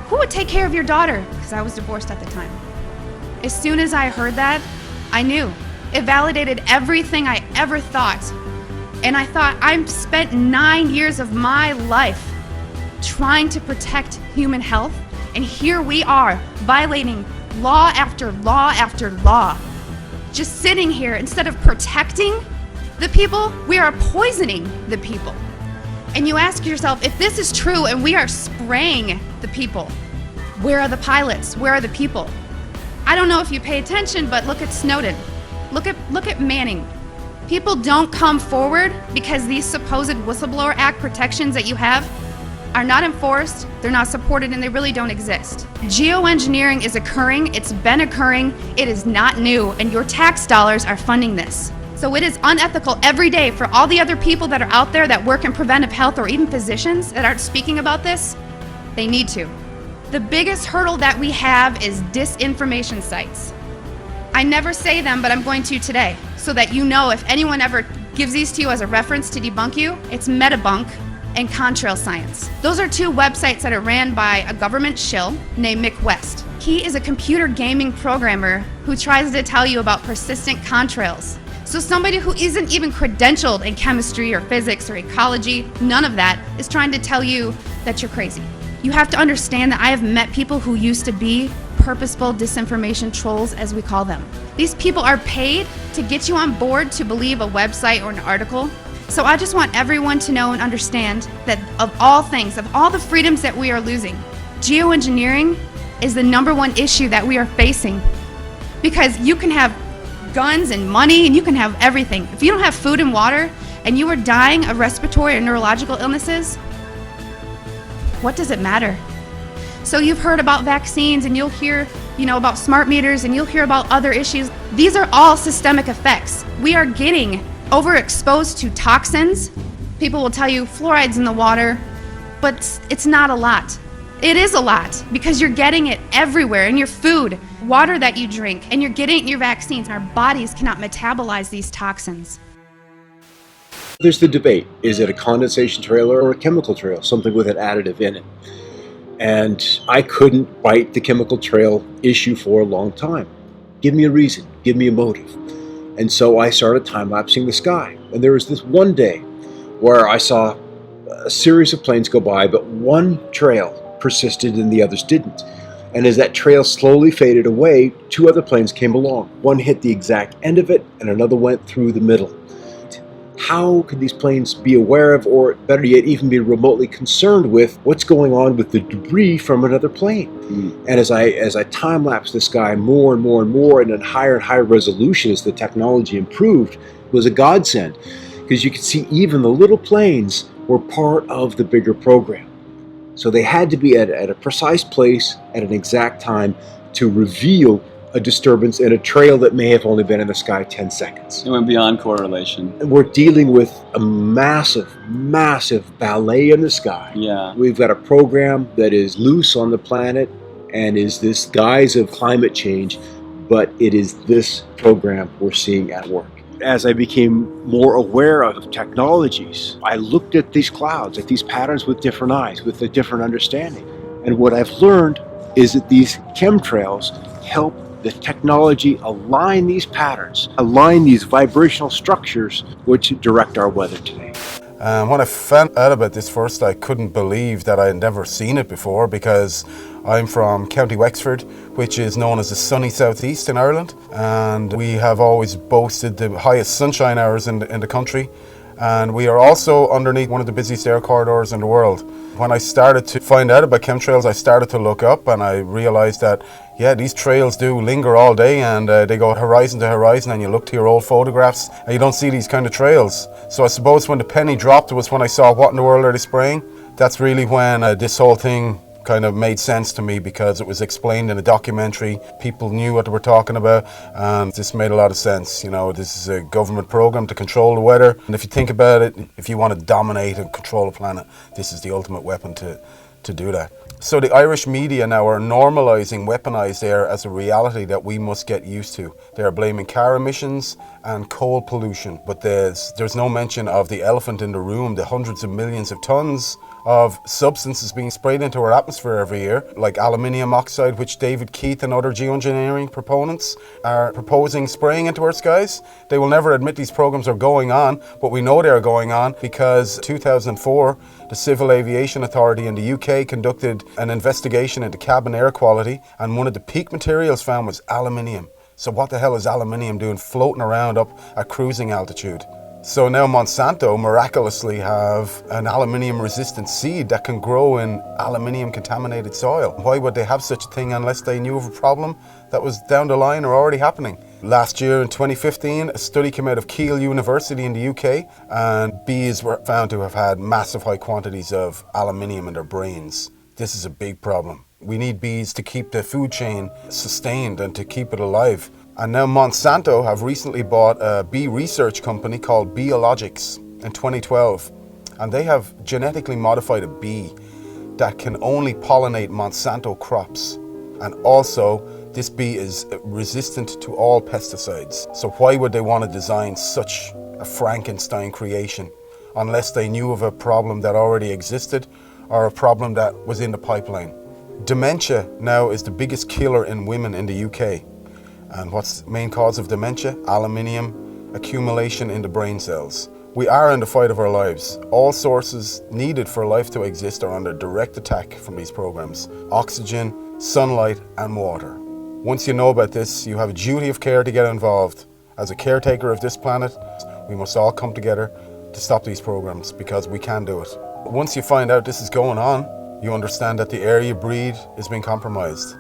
Who would take care of your daughter?" Because I was divorced at the time. As soon as I heard that, I knew. It validated everything I ever thought. And I thought, I've spent 9 years of my life trying to protect human health, and here we are violating law after law after law. Just sitting here, instead of protecting the people, we are poisoning the people. And you ask yourself, if this is true and we are spraying the people, where are the pilots? Where are the people? I don't know if you pay attention, but look at Snowden. Look at Manning. People don't come forward because these supposed Whistleblower Act protections that you have, are not enforced, they're not supported, and they really don't exist. Geoengineering is occurring, it's been occurring, it is not new, and your tax dollars are funding this. So it is unethical every day for all the other people that are out there that work in preventive health, or even physicians that aren't speaking about this. They need to. The biggest hurdle that we have is disinformation sites. I never say them, but I'm going to today, so that you know if anyone ever gives these to you as a reference to debunk you, it's Metabunk and Contrail Science. Those are two websites that are ran by a government shill named Mick West. He is a computer gaming programmer who tries to tell you about persistent contrails. So somebody who isn't even credentialed in chemistry or physics or ecology, none of that, is trying to tell you that you're crazy. You have to understand that I have met people who used to be purposeful disinformation trolls, as we call them. These people are paid to get you on board to believe a website or an article. So I just want everyone to know and understand that of all things, of all the freedoms that we are losing, geoengineering is the #1 issue that we are facing. Because you can have guns and money and you can have everything. If you don't have food and water and you are dying of respiratory or neurological illnesses, what does it matter? So you've heard about vaccines and you'll hear, about smart meters and you'll hear about other issues. These are all systemic effects. We are getting overexposed to toxins. People will tell you fluoride's in the water, but it's not a lot. It is a lot because you're getting it everywhere in your food, water that you drink, and you're getting it in your vaccines. Our bodies cannot metabolize these toxins. There's the debate. Is it a condensation trail or a chemical trail, something with an additive in it? And I couldn't bite the chemical trail issue for a long time. Give me a reason, give me a motive. And so I started time-lapsing the sky. And there was this one day where I saw a series of planes go by, but one trail persisted and the others didn't. And as that trail slowly faded away, 2 other planes came along. One hit the exact end of it, and another went through the middle. How could these planes be aware of, or better yet, even be remotely concerned with what's going on with the debris from another plane? And as I time-lapsed the sky more and more and more, and at higher and higher resolution as the technology improved, it was a godsend, because you could see even the little planes were part of the bigger program. So they had to be at a precise place at an exact time to reveal a disturbance in a trail that may have only been in the sky 10 seconds. It went beyond correlation. And we're dealing with a massive, massive ballet in the sky. Yeah. We've got a program that is loose on the planet and is this guise of climate change, but it is this program we're seeing at work. As I became more aware of technologies, I looked at these clouds, at these patterns with different eyes, with a different understanding. And what I've learned is that these chemtrails help the technology align these patterns, align these vibrational structures which direct our weather today. When I found out about this first, I couldn't believe that I had never seen it before, because I'm from County Wexford, which is known as the sunny southeast in Ireland, and we have always boasted the highest sunshine hours in the country, and we are also underneath one of the busiest air corridors in the world. When I started to find out about chemtrails, I started to look up and I realized that, yeah, these trails do linger all day, and they go horizon to horizon, and you look to your old photographs and you don't see these kind of trails. So I suppose when the penny dropped was when I saw what in the world are they spraying. That's really when this whole thing kind of made sense to me, because it was explained in a documentary. People knew what they were talking about, and this made a lot of sense. This is a government program to control the weather, and if you think about it, if you want to dominate and control the planet, this is the ultimate weapon to do that. So the Irish media now are normalising weaponised air as a reality that we must get used to. They are blaming car emissions and coal pollution, but there's no mention of the elephant in the room, the hundreds of millions of tons of substances being sprayed into our atmosphere every year, like aluminium oxide, which David Keith and other geoengineering proponents are proposing spraying into our skies. They will never admit these programs are going on, but we know they are going on because 2004, the Civil Aviation Authority in the UK conducted an investigation into cabin air quality, and one of the peak materials found was aluminium. So what the hell is aluminium doing floating around up at cruising altitude? So now Monsanto miraculously have an aluminium resistant seed that can grow in aluminium contaminated soil. Why would they have such a thing unless they knew of a problem that was down the line or already happening? Last year in 2015, a study came out of Keele University in the UK, and bees were found to have had massive high quantities of aluminium in their brains. This is a big problem. We need bees to keep the food chain sustained and to keep it alive. And now Monsanto have recently bought a bee research company called Biologics in 2012. And they have genetically modified a bee that can only pollinate Monsanto crops. And also, this bee is resistant to all pesticides. So why would they want to design such a Frankenstein creation unless they knew of a problem that already existed or a problem that was in the pipeline? Dementia now is the biggest killer in women in the UK. And what's the main cause of dementia? Aluminium accumulation in the brain cells. We are in the fight of our lives. All sources needed for life to exist are under direct attack from these programs. Oxygen, sunlight and water. Once you know about this, you have a duty of care to get involved. As a caretaker of this planet, we must all come together to stop these programs because we can do it. Once you find out this is going on, you understand that the air you breathe is being compromised.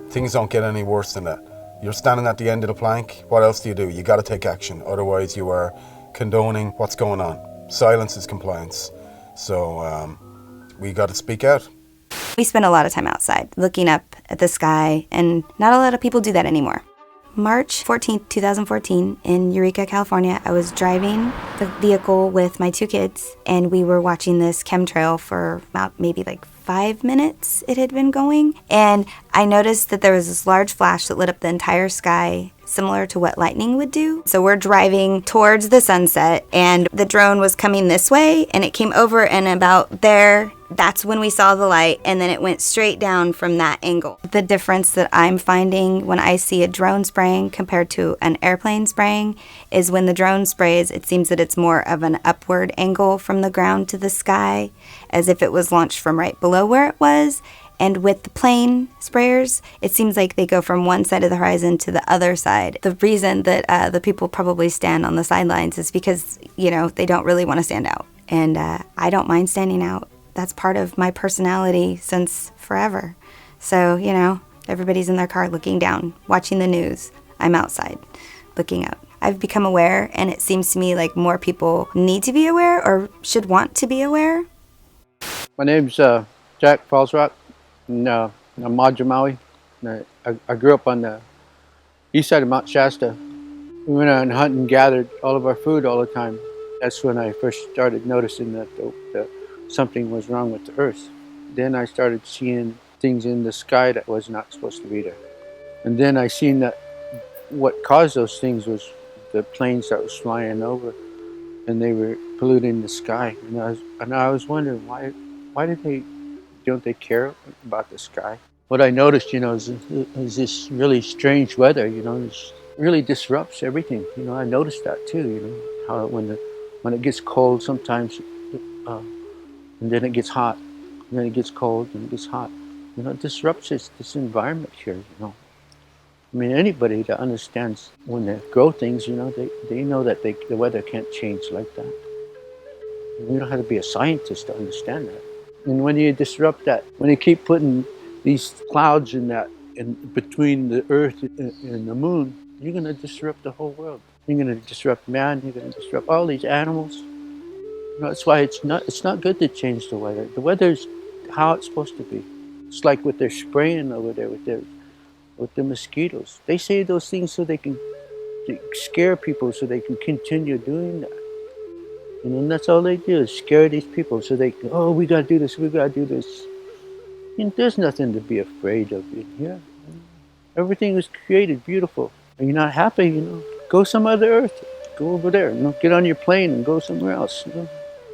Things don't get any worse than that. You're standing at the end of the plank, what else do? You got to take action, otherwise you are condoning what's going on. Silence is compliance. So we got to speak out. We spend a lot of time outside looking up at the sky, and not a lot of people do that anymore. March 14th, 2014, in Eureka, California, I was driving the vehicle with my 2 kids, and we were watching this chemtrail for about maybe like 5 minutes it had been going. And I noticed that there was this large flash that lit up the entire sky, similar to what lightning would do. So we're driving towards the sunset, and the drone was coming this way, and it came over, and about there, that's when we saw the light, and then it went straight down from that angle. The difference that I'm finding when I see a drone spraying compared to an airplane spraying is when the drone sprays, it seems that it's more of an upward angle from the ground to the sky, as if it was launched from right below where it was. And with the plane sprayers, it seems like they go from one side of the horizon to the other side. The reason that the people probably stand on the sidelines is because, they don't really want to stand out. And I don't mind standing out. That's part of my personality since forever. So, everybody's in their car looking down, watching the news. I'm outside, looking up. I've become aware, and it seems to me like more people need to be aware or should want to be aware. My name's Jack Falsrock. I'm Madra Maui. I grew up on the east side of Mount Shasta. We went out and hunted and gathered all of our food all the time. That's when I first started noticing that something was wrong with the earth. Then I started seeing things in the sky that was not supposed to be there. And then I seen that what caused those things was the planes that was flying over, and they were polluting the sky. And I was wondering why don't they care about the sky? What I noticed, is this really strange weather. It really disrupts everything. I noticed that too. How when it gets cold, sometimes, and then it gets hot, and then it gets cold, and it gets hot. It disrupts this environment here. I mean, anybody that understands when they grow things, they know that the weather can't change like that. You don't have to be a scientist to understand that. And when you disrupt that, when you keep putting these clouds in between the Earth and the Moon, you're going to disrupt the whole world. You're going to disrupt man. You're going to disrupt all these animals. That's why it's not good to change the weather. The weather's how it's supposed to be. It's like what they're spraying over there with the mosquitoes. They say those things so they can scare people, so they can continue doing that. And that's all they do is scare these people so they can, we got to do this, we got to do this. There's nothing to be afraid of in here. Everything was created beautiful. Are you not happy? Go some other earth. Go over there. Get on your plane and go somewhere else.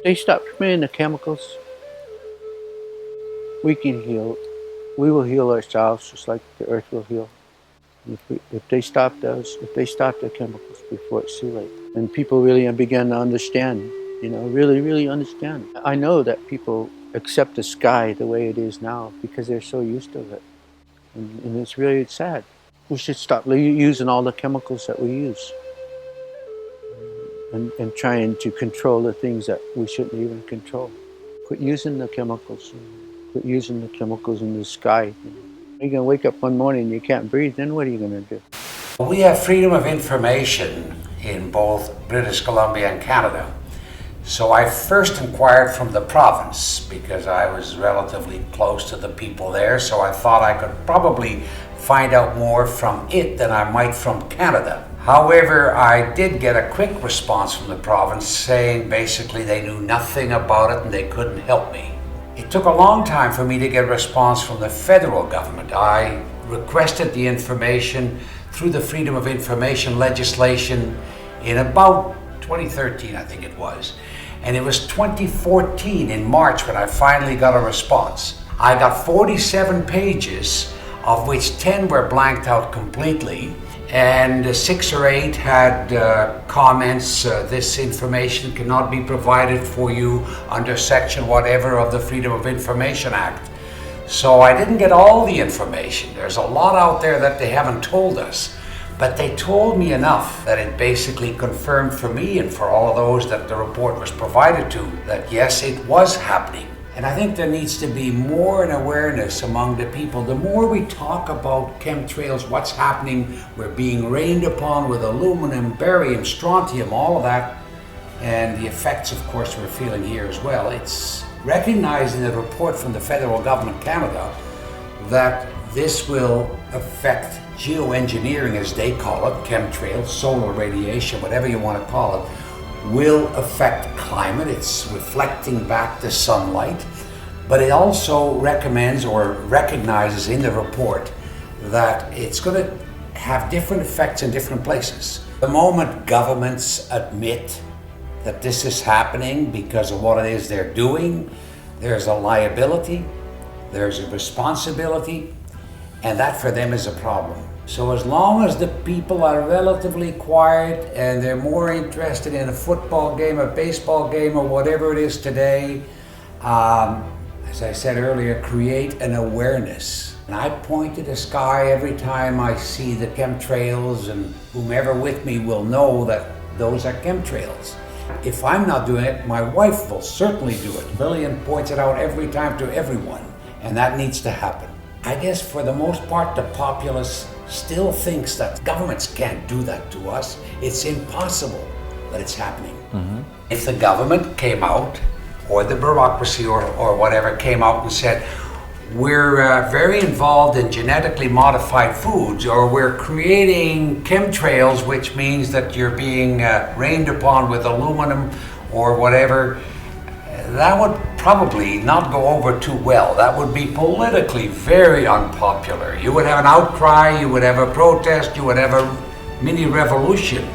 They stop spraying the chemicals. We can heal. We will heal ourselves just like the earth will heal. If they stop the chemicals before it's too late. And people really begin to understand, really, really understand. I know that people accept the sky the way it is now because they're so used to it. And it's really sad. We should stop using all the chemicals that we use and trying to control the things that we shouldn't even control. Quit using the chemicals. Quit using the chemicals in the sky. You're going to wake up one morning and you can't breathe, then what are you going to do? We have freedom of information in both British Columbia and Canada. So I first inquired from the province because I was relatively close to the people there, so I thought I could probably find out more from it than I might from Canada. However, I did get a quick response from the province saying basically they knew nothing about it and they couldn't help me. It took a long time for me to get a response from the federal government. I requested the information through the Freedom of Information legislation in about 2013, I think it was. And it was 2014 in March when I finally got a response. I got 47 pages, of which 10 were blanked out completely, and 6 or 8 had comments, this information cannot be provided for you under section whatever of the Freedom of Information Act. So I didn't get all the information. There's a lot out there that they haven't told us. But they told me enough that it basically confirmed for me and for all of those that the report was provided to that yes, it was happening. And I think there needs to be more an awareness among the people. The more we talk about chemtrails, what's happening, we're being rained upon with aluminum, barium, strontium, all of that, and the effects, of course, we're feeling here as well. It's recognizing the report from the federal government, Canada, that this will affect geoengineering, as they call it, chemtrails, solar radiation, whatever you want to call it, will affect climate. It's reflecting back the sunlight, but it also recommends or recognizes in the report that it's going to have different effects in different places. The moment governments admit that this is happening because of what it is they're doing, there's a liability, there's a responsibility, and that for them is a problem. So as long as the people are relatively quiet and they're more interested in a football game, a baseball game, or whatever it is today, as I said earlier, create an awareness. And I point to the sky every time I see the chemtrails, and whomever with me will know that those are chemtrails. If I'm not doing it, my wife will certainly do it. Lillian points it out every time to everyone, and that needs to happen. I guess for the most part, the populace still thinks that governments can't do that to us. It's impossible, but it's happening. Mm-hmm. If the government came out, or the bureaucracy or whatever came out and said, we're very involved in genetically modified foods, or we're creating chemtrails, which means that you're being rained upon with aluminum or whatever, that would probably not go over too well. That would be politically very unpopular. You would have an outcry, you would have a protest, you would have a mini revolution.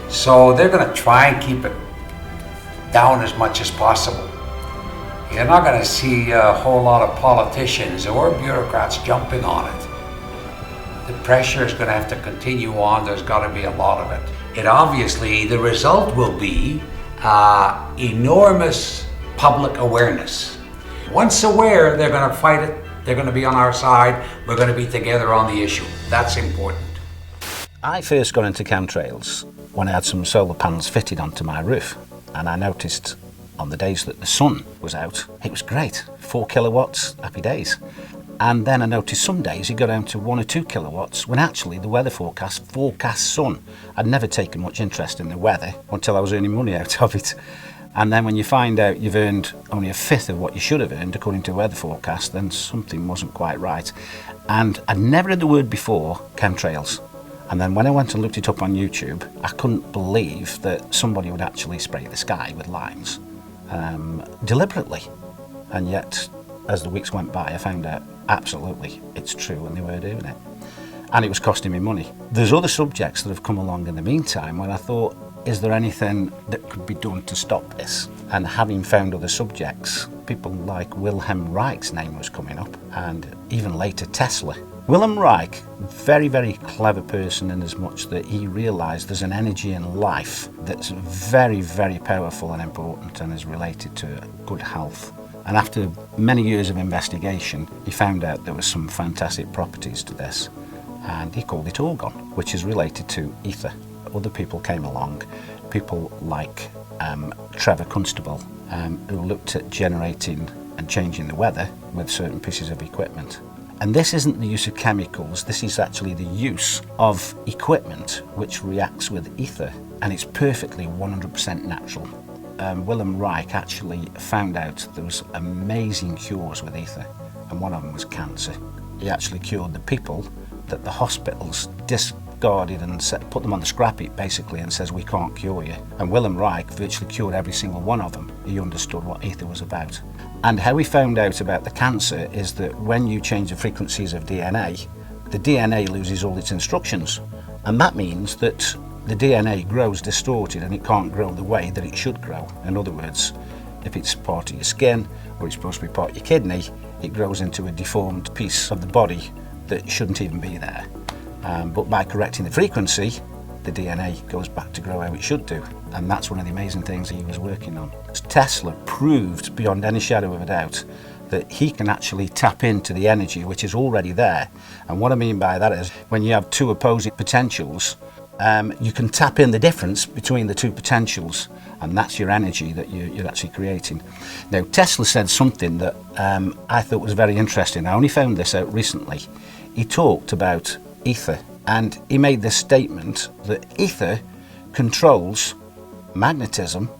So they're going to try and keep it down as much as possible. You're not going to see a whole lot of politicians or bureaucrats jumping on it. The pressure is going to have to continue on. There's got to be a lot of it. It obviously, the result will be enormous public awareness. Once aware, they're going to fight it. They're going to be on our side. We're going to be together on the issue. That's important. I first got into chemtrails when I had some solar panels fitted onto my roof, and I noticed on the days that the sun was out, it was great. 4 kilowatts, happy days. And then I noticed some days it got down to 1 or 2 kilowatts when actually the weather forecast sun. I'd never taken much interest in the weather until I was earning money out of it. And then when you find out you've earned only a fifth of what you should have earned according to weather forecast, then something wasn't quite right. And I'd never heard the word before, chemtrails. And then when I went and looked it up on YouTube, I couldn't believe that somebody would actually spray the sky with lines deliberately. And yet, as the weeks went by, I found out absolutely it's true and they were doing it. And it was costing me money. There's other subjects that have come along in the meantime when I thought, is there anything that could be done to stop this? And having found other subjects, people like Wilhelm Reich's name was coming up, and even later Tesla. Wilhelm Reich, very, very clever person in as much that he realised there's an energy in life that's very, very powerful and important and is related to good health. And after many years of investigation, he found out there was some fantastic properties to this, and he called it orgon, which is related to ether. Other people came along, people like Trevor Constable, who looked at generating and changing the weather with certain pieces of equipment. And this isn't the use of chemicals, this is actually the use of equipment which reacts with ether, and it's perfectly 100% natural. Wilhelm Reich actually found out there was amazing cures with ether, and one of them was cancer. He actually cured the people that the hospitals discarded and put them on the scrap heap basically and says we can't cure you. And Wilhelm Reich virtually cured every single one of them. He understood what ether was about. And how he found out about the cancer is that when you change the frequencies of DNA, the DNA loses all its instructions. And that means that the DNA grows distorted and it can't grow the way that it should grow. In other words, if it's part of your skin or it's supposed to be part of your kidney, it grows into a deformed piece of the body that shouldn't even be there. But by correcting the frequency, the DNA goes back to grow how it should do. And that's one of the amazing things he was working on. Tesla proved beyond any shadow of a doubt that he can actually tap into the energy which is already there. And what I mean by that is when you have two opposing potentials, you can tap in the difference between the two potentials, and that's your energy that you're actually creating. Now, Tesla said something that I thought was very interesting. I only found this out recently. He talked about ether, and he made this statement that ether controls magnetism,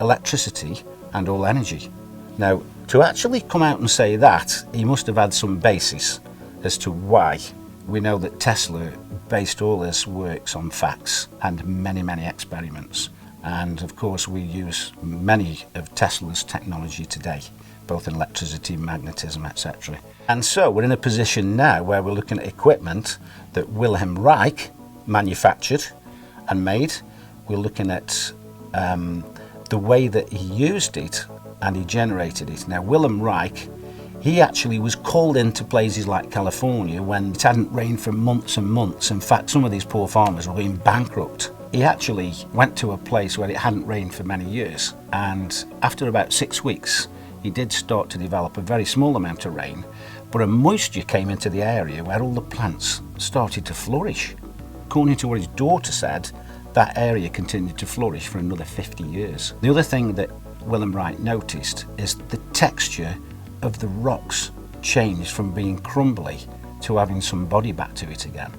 electricity, and all energy. Now, to actually come out and say that, he must have had some basis as to why. We know that Tesla based all his works on facts and many, many experiments. And of course, we use many of Tesla's technology today, both in electricity, magnetism, etc. And so we're in a position now where we're looking at equipment that Wilhelm Reich manufactured and made. We're looking at the way that he used it and he generated it. Now, Wilhelm Reich, he actually was called into places like California when it hadn't rained for months and months. In fact, some of these poor farmers were going bankrupt. He actually went to a place where it hadn't rained for many years, and after about 6 weeks, he did start to develop a very small amount of rain, but a moisture came into the area where all the plants started to flourish. According to what his daughter said, that area continued to flourish for another 50 years. The other thing that Wilhelm Reich noticed is the texture of the rocks changed from being crumbly to having some body back to it again.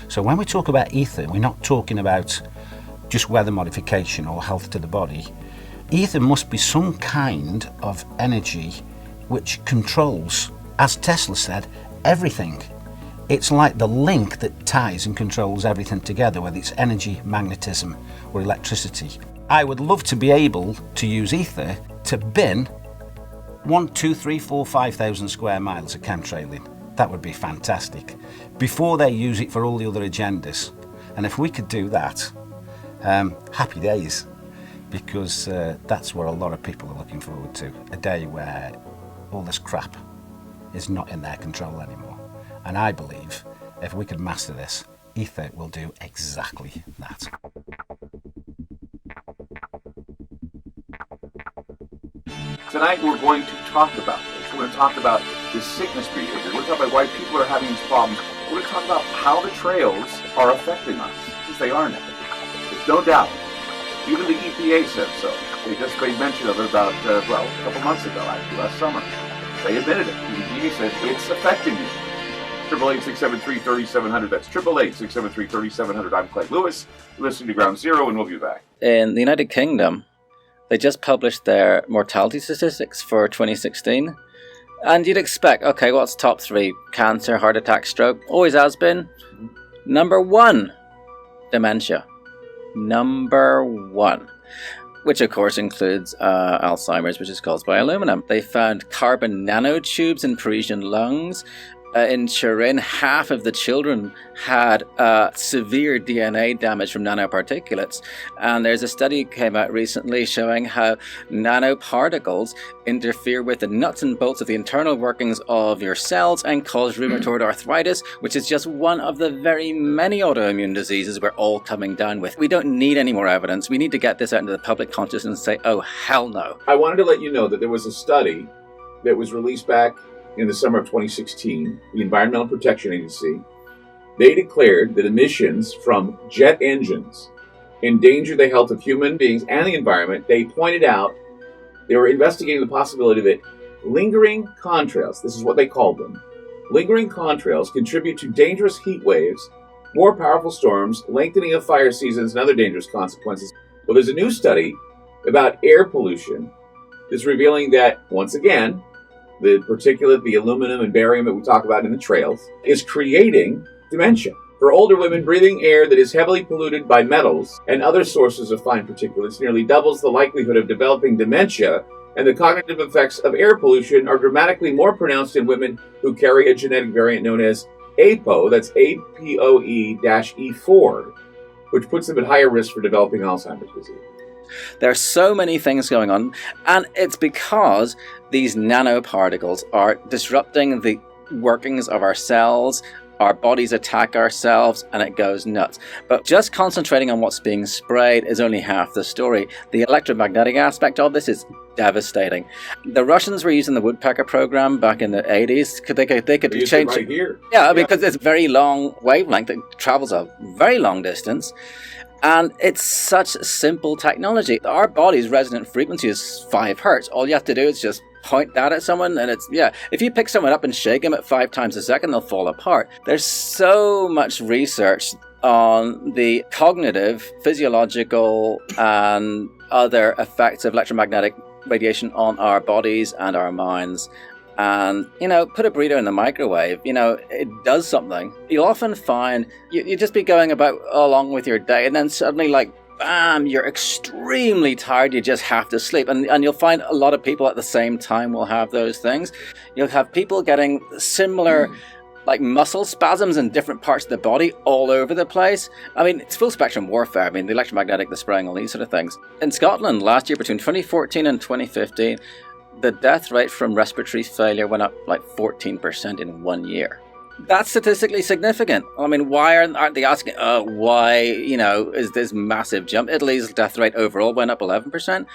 So when we talk about ether, we're not talking about just weather modification or health to the body. Ether must be some kind of energy which controls, as Tesla said, everything. It's like the link that ties and controls everything together, whether it's energy, magnetism, or electricity. I would love to be able to use ether to bin 1, 2, 3, 4, 5,000 square miles of chemtrailing. That would be fantastic. Before they use it for all the other agendas. And if we could do that, happy days. Because that's what a lot of people are looking forward to. A day where all this crap is not in their control anymore. And I believe if we could master this, ether will do exactly that. Tonight we're going to talk about this. We're going to talk about the sickness behavior. We're going to talk about why people are having these problems. We're going to talk about how the trails are affecting us, because they are now. There's no doubt. Even the EPA said so. They just made mention of it about, a couple months ago, actually, last summer. They admitted it. The EPA said it's affecting you. 888-673-3700. That's 888-673-3700. I'm Clay Lewis. You're listening to Ground Zero, and we'll be back. In the United Kingdom, they just published their mortality statistics for 2016. And you'd expect, okay, what's top 3? Cancer, heart attack, stroke. Always has been. Number 1, dementia. Number 1. Which of course includes Alzheimer's, which is caused by aluminum. They found carbon nanotubes in Parisian lungs. In Turin, half of the children had severe DNA damage from nanoparticulates. And there's a study that came out recently showing how nanoparticles interfere with the nuts and bolts of the internal workings of your cells and cause rheumatoid arthritis, which is just one of the very many autoimmune diseases we're all coming down with. We don't need any more evidence. We need to get this out into the public consciousness and say, oh, hell no. I wanted to let you know that there was a study that was released back in the summer of 2016, the Environmental Protection Agency. They declared that emissions from jet engines endanger the health of human beings and the environment. They pointed out they were investigating the possibility that lingering contrails, this is what they called them, lingering contrails contribute to dangerous heat waves, more powerful storms, lengthening of fire seasons, and other dangerous consequences. Well, there's a new study about air pollution that's revealing that, once again, the particulate, the aluminum and barium that we talk about in the trails, is creating dementia. For older women, breathing air that is heavily polluted by metals and other sources of fine particulates nearly doubles the likelihood of developing dementia, and the cognitive effects of air pollution are dramatically more pronounced in women who carry a genetic variant known as APOE, that's APOE-E4, which puts them at higher risk for developing Alzheimer's disease. There are so many things going on, and it's because these nanoparticles are disrupting the workings of our cells. Our bodies attack ourselves, and it goes nuts. But just concentrating on what's being sprayed is only half the story. The electromagnetic aspect of this is devastating. The Russians were using the woodpecker program back in the 80s. They could change it right here. Yeah, because it's very long wavelength. It travels a very long distance. And it's such simple technology. Our body's resonant frequency is 5 hertz. All you have to do is just point that at someone, and it's, if you pick someone up and shake them at 5 times a second, they'll fall apart. There's so much research on the cognitive, physiological, and other effects of electromagnetic radiation on our bodies and our minds. And, put a burrito in the microwave, it does something. You'll often find you just be going about along with your day, and then suddenly, bam, you're extremely tired, you just have to sleep. And you'll find a lot of people at the same time will have those things. You'll have people getting similar muscle spasms in different parts of the body all over the place. I mean, it's full spectrum warfare. I mean, the electromagnetic, the spraying, all these sort of things. In Scotland last year, between 2014 and 2015, the death rate from respiratory failure went up 14% in 1 year. That's statistically significant. I mean, why aren't they asking, why, is this massive jump? Italy's death rate overall went up 11%.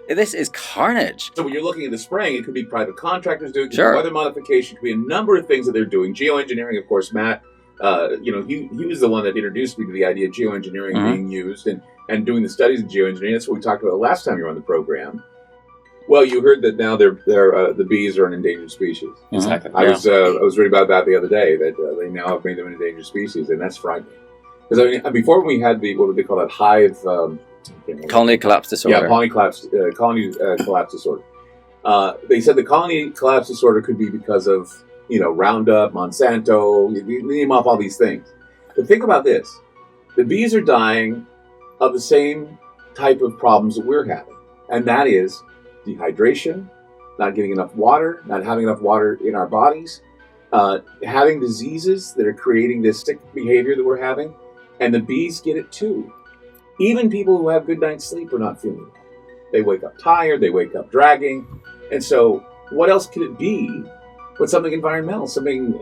This is carnage. So when you're looking at the spraying, it could be private contractors doing it, Sure. Weather modification, it could be a number of things that they're doing. Geoengineering, of course, Matt, he was the one that introduced me to the idea of geoengineering being used and doing the studies of geoengineering. That's what we talked about last time you were on the program. Well, you heard that now the bees are an endangered species. Exactly. I was reading about that the other day, that they now have made them an endangered species, and that's frightening. Because before we had what would they call that, hive colony collapse disorder. Yeah, colony collapse disorder. They said the colony collapse disorder could be because of Roundup, Monsanto. You name off all these things. But think about this: the bees are dying of the same type of problems that we're having, and that is dehydration, not getting enough water, not having enough water in our bodies, having diseases that are creating this sick behavior that we're having, and the bees get it too. Even people who have good night's sleep are not feeling it. They wake up tired, they wake up dragging, and so what else could it be but something environmental, something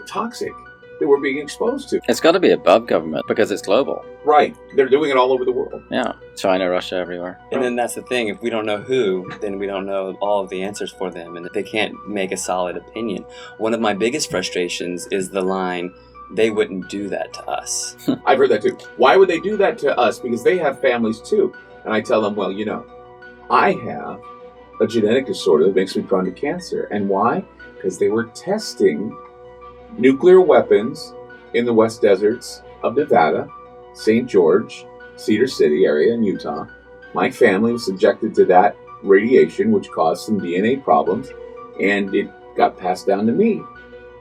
toxic that we're being exposed to? It's got to be above government because it's global. Right. They're doing it all over the world. Yeah. China, Russia, everywhere. And then that's the thing. If we don't know who, then we don't know all of the answers for them, and they can't make a solid opinion. One of my biggest frustrations is the line, "They wouldn't do that to us." I've heard that too. Why would they do that to us? Because they have families too. And I tell them, well, I have a genetic disorder that makes me prone to cancer. And why? Because they were testing nuclear weapons in the West Deserts of Nevada, St. George, Cedar City area in Utah. My family was subjected to that radiation, which caused some DNA problems, and it got passed down to me.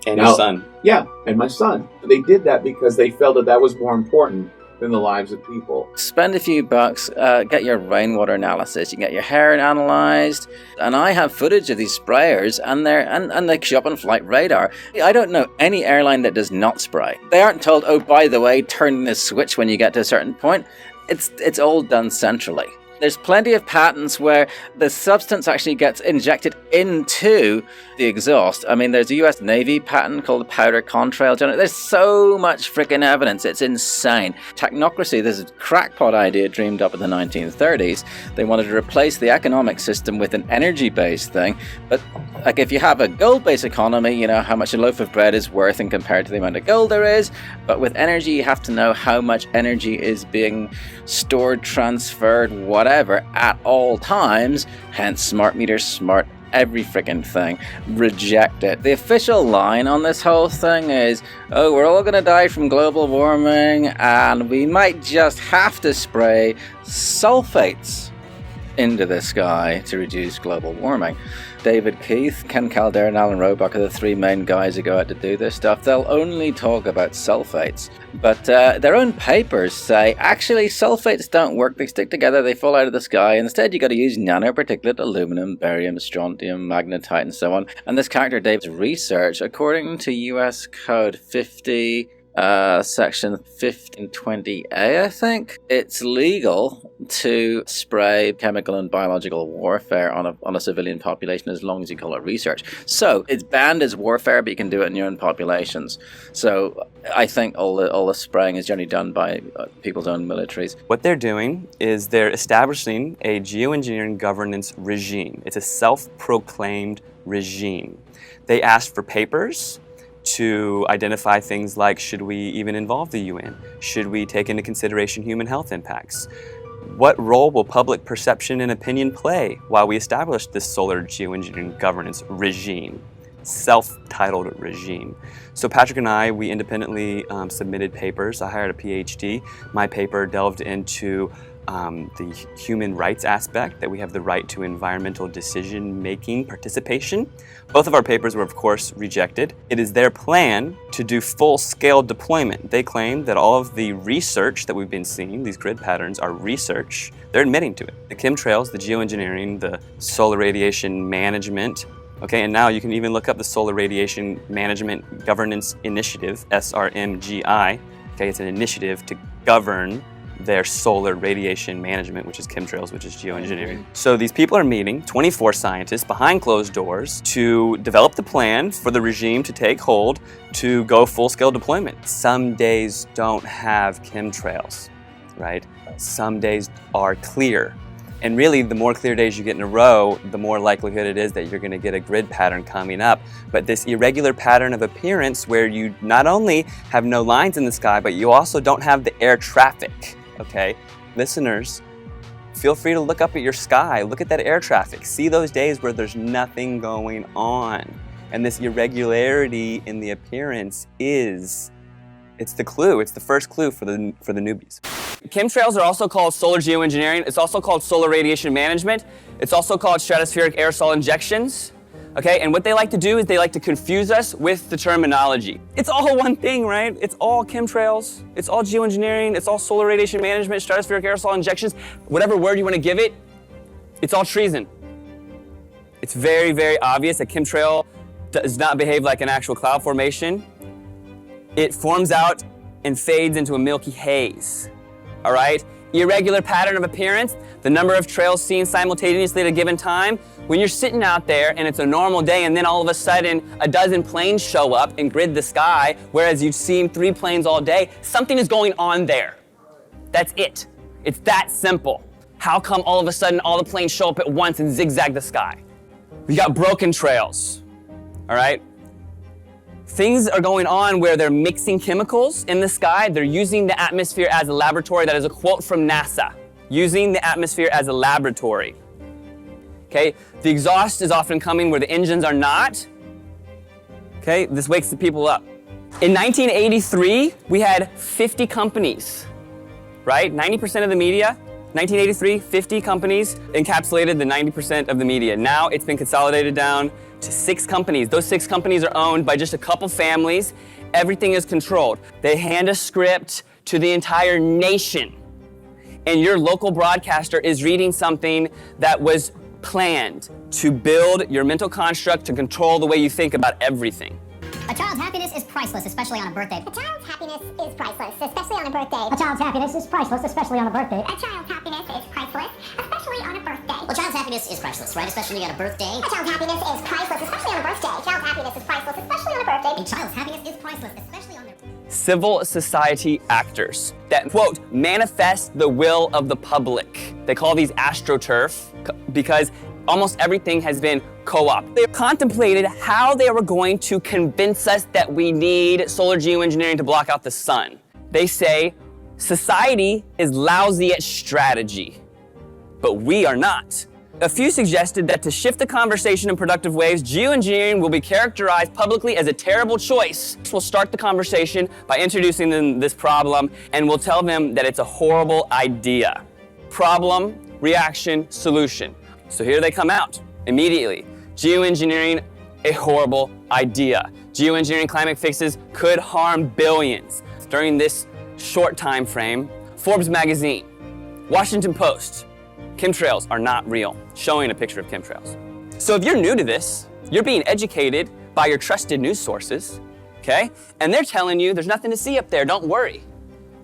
And your son. Yeah, and my son. They did that because they felt that was more important than the lives of people. Spend a few bucks, get your rainwater analysis, you can get your hair analyzed, and I have footage of these sprayers, and they show up on flight radar. I don't know any airline that does not spray. They aren't told, oh, by the way, turn this switch when you get to a certain point. It's all done centrally. There's plenty of patents where the substance actually gets injected into the exhaust. I mean, there's a US Navy patent called the powder contrail generator. There's so much freaking evidence. It's insane. Technocracy, this crackpot idea dreamed up in the 1930s. They wanted to replace the economic system with an energy-based thing. But if you have a gold-based economy, you know how much a loaf of bread is worth in compared to the amount of gold there is. But with energy, you have to know how much energy is being stored, transferred, whatever, at all times. Hence smart meters, smart every freaking thing, reject it. The official line on this whole thing is, oh, we're all going to die from global warming, and we might just have to spray sulfates into the sky to reduce global warming. David Keith, Ken Calder, and Alan Roebuck are the three main guys who go out to do this stuff. They'll only talk about sulfates, but their own papers say, actually, sulfates don't work. They stick together, they fall out of the sky. Instead, you got to use nanoparticulate aluminum, barium, strontium, magnetite, and so on. And this character David's research, according to US Code 50, section 1520A, I think, it's legal to spray chemical and biological warfare on a civilian population as long as you call it research. So it's banned as warfare, but you can do it in your own populations. So I think all the spraying is generally done by people's own militaries. What they're doing is they're establishing a geoengineering governance regime. It's a self-proclaimed regime. They asked for papers to identify things like, should we even involve the UN? Should we take into consideration human health impacts? What role will public perception and opinion play while we establish this solar geoengineering governance regime? Self-titled regime. So Patrick and I, we independently submitted papers. I hired a PhD. My paper delved into the human rights aspect, that we have the right to environmental decision-making participation. Both of our papers were, of course, rejected. It is their plan to do full-scale deployment. They claim that all of the research that we've been seeing, these grid patterns, are research. They're admitting to it. The chemtrails, the geoengineering, the solar radiation management, okay, and now you can even look up the Solar Radiation Management Governance Initiative, SRMGI. Okay, it's an initiative to govern their solar radiation management, which is chemtrails, which is geoengineering. So these people are meeting, 24 scientists behind closed doors, to develop the plan for the regime to take hold to go full-scale deployment. Some days don't have chemtrails, right? Some days are clear. And really, the more clear days you get in a row, the more likelihood it is that you're going to get a grid pattern coming up. But this irregular pattern of appearance where you not only have no lines in the sky, but you also don't have the air traffic. Okay, listeners, feel free to look up at your sky, look at that air traffic, see those days where there's nothing going on. And this irregularity in the appearance it's the clue, it's the first clue for the newbies. Chemtrails are also called solar geoengineering, it's also called solar radiation management, it's also called stratospheric aerosol injections. Okay, and what they like to do is they like to confuse us with the terminology. It's all one thing, right? It's all chemtrails, it's all geoengineering, it's all solar radiation management, stratospheric aerosol injections, whatever word you want to give it, it's all treason. It's very, very obvious that chemtrail does not behave like an actual cloud formation. It forms out and fades into a milky haze, all right? Irregular pattern of appearance, the number of trails seen simultaneously at a given time. When you're sitting out there and it's a normal day and then all of a sudden a dozen planes show up and grid the sky, whereas you've seen 3 planes all day, something is going on there. That's it. It's that simple. How come all of a sudden all the planes show up at once and zigzag the sky? We got broken trails, all right? Things are going on where they're mixing chemicals in the sky. They're using the atmosphere as a laboratory. That is a quote from NASA. Using the atmosphere as a laboratory. Okay, the exhaust is often coming where the engines are not. Okay, this wakes the people up. In 1983, we had 50 companies, right? 90% of the media. 1983, 50 companies encapsulated the 90% of the media. Now it's been consolidated down to 6 companies. Those 6 companies are owned by just a couple families. Everything is controlled. They hand a script to the entire nation. And your local broadcaster is reading something that was planned to build your mental construct to control the way you think about everything. A child's happiness is priceless, especially on a birthday. A child's happiness is priceless, especially on a birthday. A child's happiness is priceless, especially on a birthday. A child's happiness is priceless, especially on a birthday. Well, a child's happiness is priceless, right? Especially on a birthday. A child's happiness is priceless, especially on a birthday. A child's happiness is priceless, especially on a birthday. A child's happiness is priceless, especially on their Civil society actors that, quote, manifest the will of the public. They call these astroturf because almost everything has been co-opted. They contemplated how they were going to convince us that we need solar geoengineering to block out the sun. They say society is lousy at strategy, but we are not. A few suggested that to shift the conversation in productive ways, geoengineering will be characterized publicly as a terrible choice. We'll start the conversation by introducing them this problem, and we'll tell them that it's a horrible idea. Problem, reaction, solution. So here they come out immediately. Geoengineering, a horrible idea. Geoengineering climate fixes could harm billions. During this short time frame, Forbes magazine, Washington Post, chemtrails are not real, showing a picture of chemtrails. So if you're new to this, you're being educated by your trusted news sources, okay? And they're telling you there's nothing to see up there, don't worry.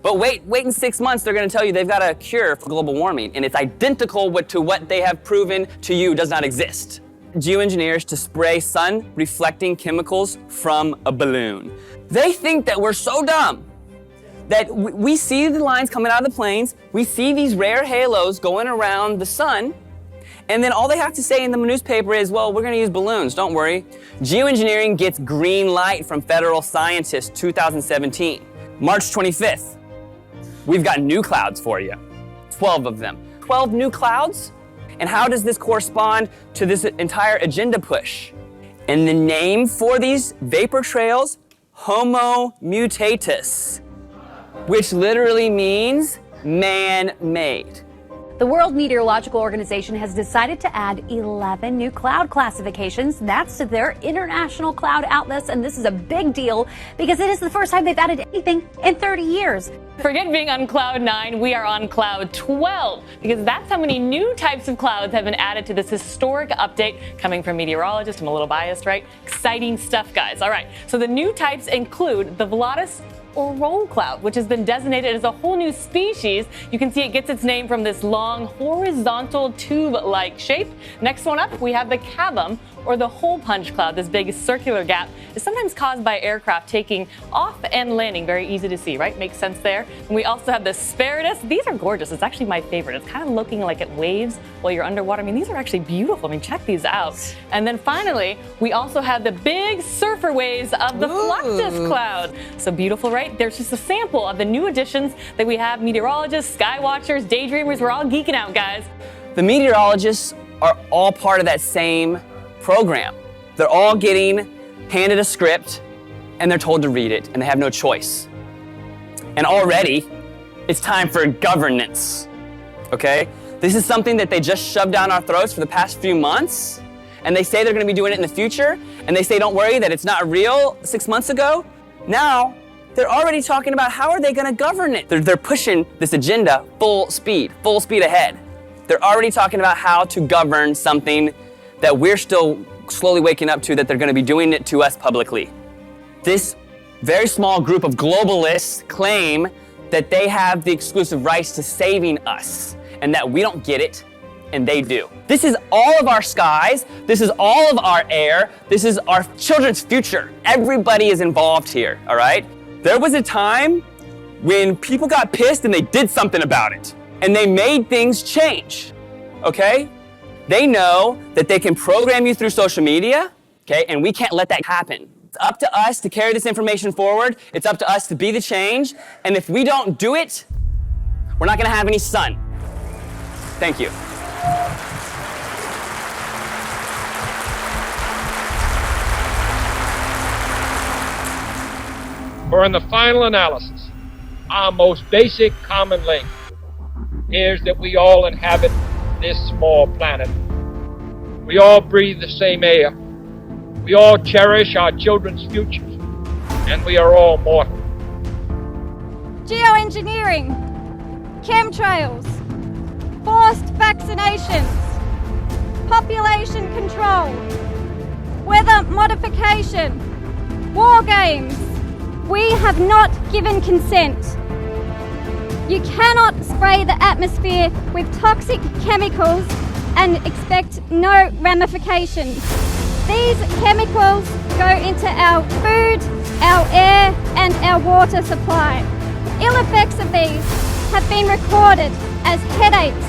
But wait in 6 months, they're gonna tell you they've got a cure for global warming, and it's identical to what they have proven to you does not exist. Geoengineers to spray sun-reflecting chemicals from a balloon. They think that we're so dumb that we see the lines coming out of the planes, we see these rare halos going around the sun, and then all they have to say in the newspaper is, well, we're gonna use balloons, don't worry. Geoengineering gets green light from federal scientists, 2017. March 25th, we've got new clouds for you, 12 of them. 12 new clouds? And how does this correspond to this entire agenda push? And the name for these vapor trails, Homo mutatus, which literally means man-made. The World Meteorological Organization has decided to add 11 new cloud classifications. That's to their international cloud atlas, and this is a big deal because it is the first time they've added anything in 30 years. Forget being on cloud 9, we are on cloud 12 because that's how many new types of clouds have been added to this historic update coming from meteorologists. I'm a little biased, right? Exciting stuff, guys. All right, so the new types include the Volatus or roll cloud, which has been designated as a whole new species. You can see it gets its name from this long horizontal tube-like shape. Next one up, we have the cavum or the hole punch cloud. This big circular gap is sometimes caused by aircraft taking off and landing. Very easy to see, right? Makes sense there. And we also have the Spiritus. These are gorgeous. It's actually my favorite. It's kind of looking like it waves while you're underwater. I mean, these are actually beautiful. I mean, check these out. And then finally, we also have the big surfer waves of the Fluctus cloud. So beautiful, right? There's just a sample of the new additions that we have. Meteorologists, sky watchers, daydreamers, we're all geeking out, guys. The meteorologists are all part of that same program. They're all getting handed a script and they're told to read it and they have no choice. And already it's time for governance, okay? This is something that they just shoved down our throats for the past few months, and they say they're gonna be doing it in the future, and they say don't worry that it's not real 6 months ago. Now, they're already talking about how are they gonna govern it. They're pushing this agenda full speed ahead. They're already talking about how to govern something that we're still slowly waking up to, that they're gonna be doing it to us publicly. This very small group of globalists claim that they have the exclusive rights to saving us and that we don't get it and they do. This is all of our skies, this is all of our air, this is our children's future. Everybody is involved here, all right? There was a time when people got pissed and they did something about it and they made things change, okay? They know that they can program you through social media, okay? And we can't let that happen. It's up to us to carry this information forward. It's up to us to be the change. And if we don't do it, we're not gonna have any sun. Thank you. For in the final analysis, our most basic common link is that we all inhabit this small planet. We all breathe the same air. We all cherish our children's futures, and we are all mortal. Geoengineering, chemtrails, forced vaccinations, population control, weather modification, war games. We have not given consent. You cannot spray the atmosphere with toxic chemicals and expect no ramifications. These chemicals go into our food, our air, and our water supply. Ill effects of these have been recorded as headaches,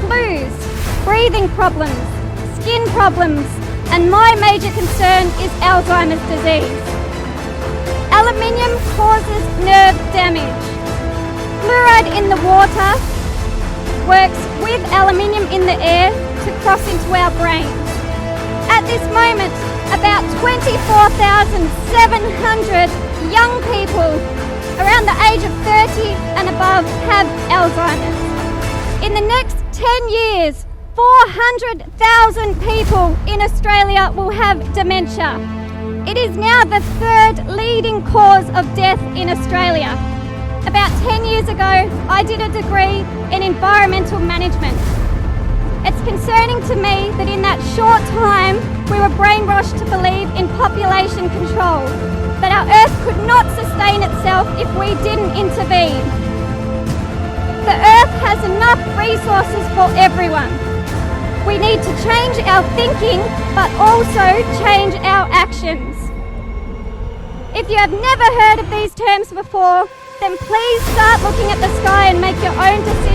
flus, breathing problems, skin problems, and my major concern is Alzheimer's disease. Aluminium causes nerve damage. Fluoride in the water works with aluminium in the air to cross into our brains. At this moment, about 24,700 young people around the age of 30 and above have Alzheimer's. In the next 10 years, 400,000 people in Australia will have dementia. It is now the third leading cause of death in Australia. About 10 years ago, I did a degree in environmental management. It's concerning to me that in that short time, we were brainwashed to believe in population control, that our Earth could not sustain itself if we didn't intervene. The Earth has enough resources for everyone. We need to change our thinking, but also change our actions. If you have never heard of these terms before, then please start looking at the sky and make your own decisions.